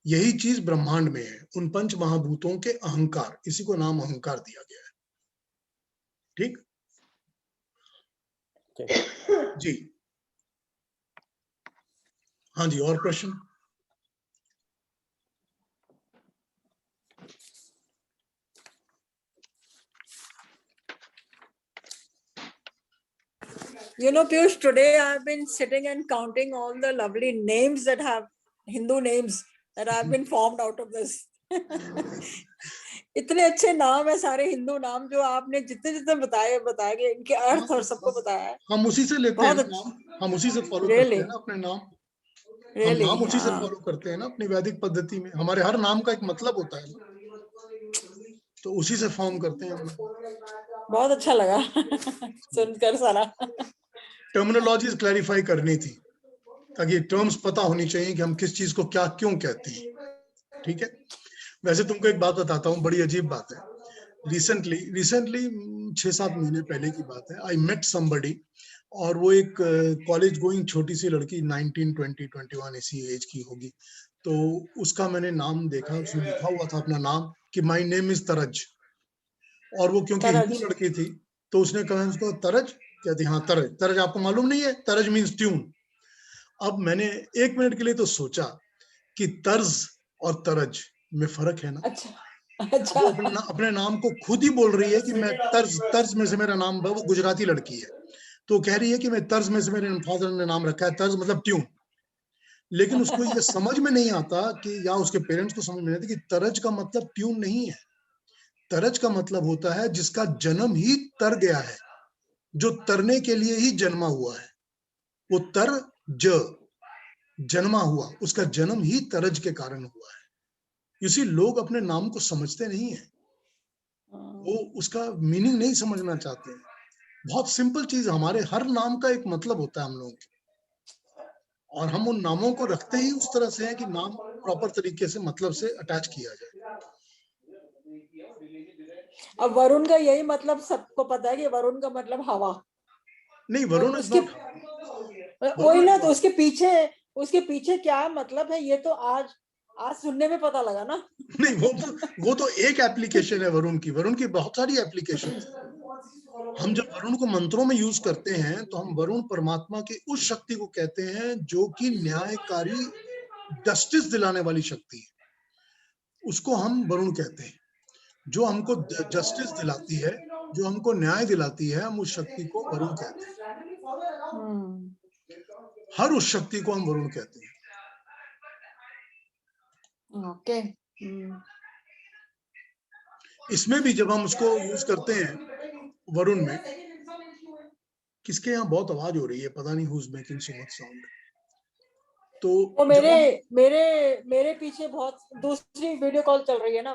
यही चीज ब्रह्मांड में है, उन पंच महाभूतों के अहंकार, इसी को नाम अहंकार दिया गया है। ठीक, जी हाँ जी, और प्रश्न? You know, Piyush, today I've been sitting and counting all the lovely names that have Hindu names that have been formed out of this. इतने अच्छे नाम है, सारे हिंदू नाम जो आपने जितने जितने बताए गए, इनके अर्थ और सबको बताया है। हम उसी से लेते हैं बहुत नाम, हम उसी से फॉलो करते रियली हैं ना अपने नाम। हम रियली नाम उसी से हाँ, फॉलो करते हैं ना अपनी वैदिक पद्धति में। हमारे हर नाम का एक मतलब होता है ना, तो उसी से फॉर्म करते हैं हम। बहुत अच्छा लगा सुनकर सारा। टर्मिनोलॉजीज क्लैरिफाई करनी थी ताकि टर्म्स पता होनी चाहिए कि हम किस चीज को क्या क्यों कहते हैं। ठीक है, वैसे तुमको एक बात बताता हूँ, बड़ी अजीब बात है। रिसेंटली 6-7 महीने पहले की बात है, आई मेट समबडी, और वो एक कॉलेज गोइंग छोटी सी लड़की, 19, 20, 21 इसी एज की होगी। तो उसका मैंने नाम देखा, उसने लिखा हुआ था अपना नाम कि माय नेम इज तरज, और वो क्योंकि हिंदू तरज, लड़की थी तो उसने कहा उसको तरज, कहती हाँ तरज। तरज आपको मालूम नहीं है? तरज मीन्स ट्यून। अब मैंने 1 मिनट के लिए तो सोचा कि तर्ज और तरज में फर्क है ना। अच्छा अच्छा, वो अपने नाम को खुद ही बोल रही है कि मैं तर्ज, तर्ज में से मेरा नाम, वो गुजराती लड़की है, तो कह रही है कि मैं तर्ज में से, मेरे फादर ने नाम रखा है तर्ज, मतलब ट्यून। लेकिन उसको ये समझ में नहीं आता कि, या उसके पेरेंट्स को समझ में नहीं आता कि तरज का मतलब ट्यून नहीं है। तरज का मतलब होता है जिसका जन्म ही तर गया है, जो तरने के लिए ही जन्मा हुआ है। वो तर ज जन्मा हुआ, उसका जन्म ही तरज के कारण हुआ है। इसी लोग अपने नाम को समझते नहीं है, वो उसका मीनिंग नहीं समझना चाहते हैं। बहुत सिंपल चीज, हमारे हर नाम का एक मतलब होता है हम लोगों के, और हम उन नामों को रखते ही उस तरह से है कि नाम प्रॉपर तरीके से मतलब से अटैच किया जाए। अब वरुण का यही मतलब सबको पता है कि वरुण का मतलब हवा। नहीं, तो वरुण इज उसके नॉट, वही वरुण ना, तो उसके पीछे क्या मतलब है, ये तो आज सुनने में पता लगा ना। नहीं, वो तो एक एप्लीकेशन है वरुण की। वरुण की बहुत सारी एप्लीकेशन है। हम जब वरुण को मंत्रों में यूज करते हैं तो हम वरुण परमात्मा की उस शक्ति को कहते हैं जो कि न्यायकारी, जस्टिस दिलाने वाली शक्ति है, उसको हम वरुण कहते हैं। जो हमको जस्टिस दिलाती है, जो हमको न्याय दिलाती है, हम उस शक्ति को वरुण कहते हैं। हर उस शक्ति को हम वरुण कहते हैं। ओके, इसमें भी जब हम उसको यूज करते हैं वरुण में, किसके यहाँ बहुत आवाज हो रही है, पता नहीं who is making so much sound. तो वो जब हम, मेरे पीछे बहुत दूसरी वीडियो कॉल चल रही है ना,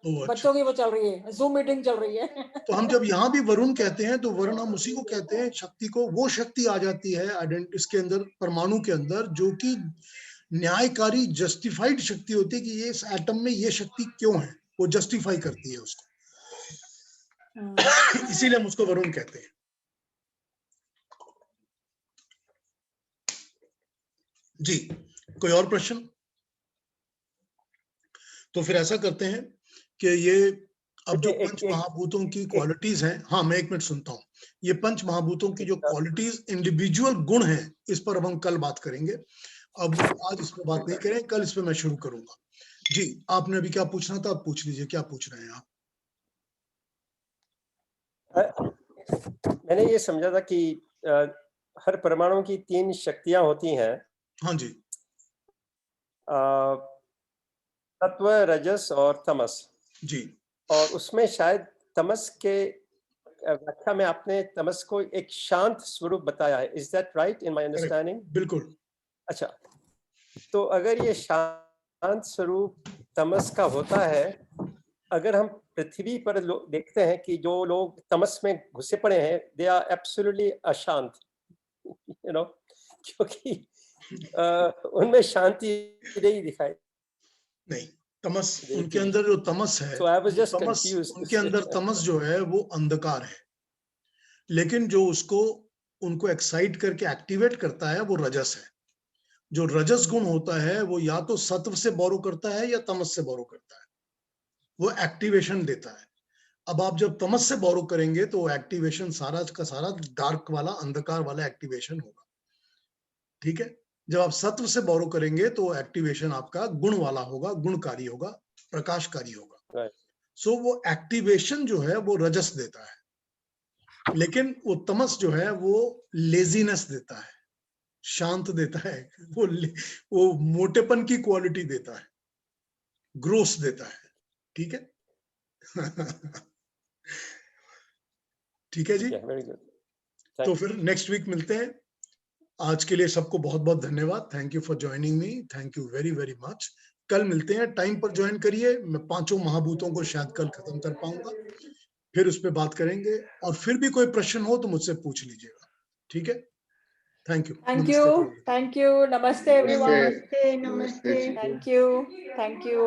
अच्छा, बच्चों की वो चल रही है, जूम मीटिंग चल रही है। तो हम जब यहाँ भी वरुण कहते हैं तो वरुण हम उसी को कहते हैं, शक्ति को। वो शक्ति आ जाती है इसके अंदर, परमाणु के अंदर, जो कि न्यायकारी, जस्टिफाइड शक्ति होती है कि ये इस एटम में ये शक्ति क्यों है, वो जस्टिफाई करती है उसको। इसीलिए हम उसको वरुण कहते हैं। जी, कोई और प्रश्न? तो फिर ऐसा करते हैं कि ये अब जो पंच महाभूतों की क्वालिटीज हैं, हाँ मैं 1 मिनट सुनता हूँ। ये पंच महाभूतों की जो क्वालिटीज, इंडिविजुअल गुण हैं, इस पर अब हम कल बात करेंगे। अब आज इस पर बात नहीं करें, कल इस पर मैं शुरू करूंगा। जी, आपने अभी क्या पूछना था, आप पूछ लीजिए, क्या पूछ रहे हैं आप? मैंने ये समझा था कि हर परमाणु की 3 शक्तियां होती हैं। हाँ जी, तत्व, रजस और तमस, जी और उसमें शायद तमस के व्याख्या में आपने तमस को एक शांत स्वरूप बताया है. Is that right in my understanding? बिल्कुल. अच्छा, तो अगर ये शांत स्वरूप तमस का होता है, अगर हम पृथ्वी पर देखते हैं कि जो लोग तमस में घुसे पड़े हैं, दे आर एब्सोल्युटली अशांत, यू नो, क्योंकि उनमें शांति नहीं दिखाई नहीं, तमस उनके देती. अंदर जो तमस है, So I was वो just तमस confused. उनके अंदर तमस जो है वो अंधकार है, लेकिन जो उसको उनको एक्साइट करके एक्टिवेट करता है वो रजस है. जो रजस गुण होता है वो या तो सत्व से बोरो करता है या तमस से बोरो करता है, वो एक्टिवेशन देता है. अब आप जब तमस से बोरो करेंगे तो एक्टिवेशन सारा का सारा डार्क वाला, अंधकार वाला एक्टिवेशन होगा. ठीक है. जब आप सत्व से बोरो करेंगे तो एक्टिवेशन आपका गुण वाला होगा, गुणकारी होगा, प्रकाशकारी होगा. Right. सो वो एक्टिवेशन जो है वो रजस देता है, लेकिन वो तमस जो है वो लेजीनेस देता है, शांत देता है, वो मोटेपन की क्वालिटी देता है, ग्रोस देता है. ठीक है. ठीक है जी. Yeah, very good. तो Thank you. फिर नेक्स्ट वीक मिलते हैं. आज के लिए सबको बहुत बहुत धन्यवाद. Thank you for joining me. Thank you very very much. कल मिलते हैं. टाइम पर ज्वाइन करिए. मैं 5 महाभूतों को शायद कल खत्म कर पाऊंगा, फिर उस पर बात करेंगे. और फिर भी कोई प्रश्न हो तो मुझसे पूछ लीजिएगा. ठीक है. Thank you. Thank you. Thank you. Namaste, everyone. नमस्ते. नमस्ते. Thank you. Thank you.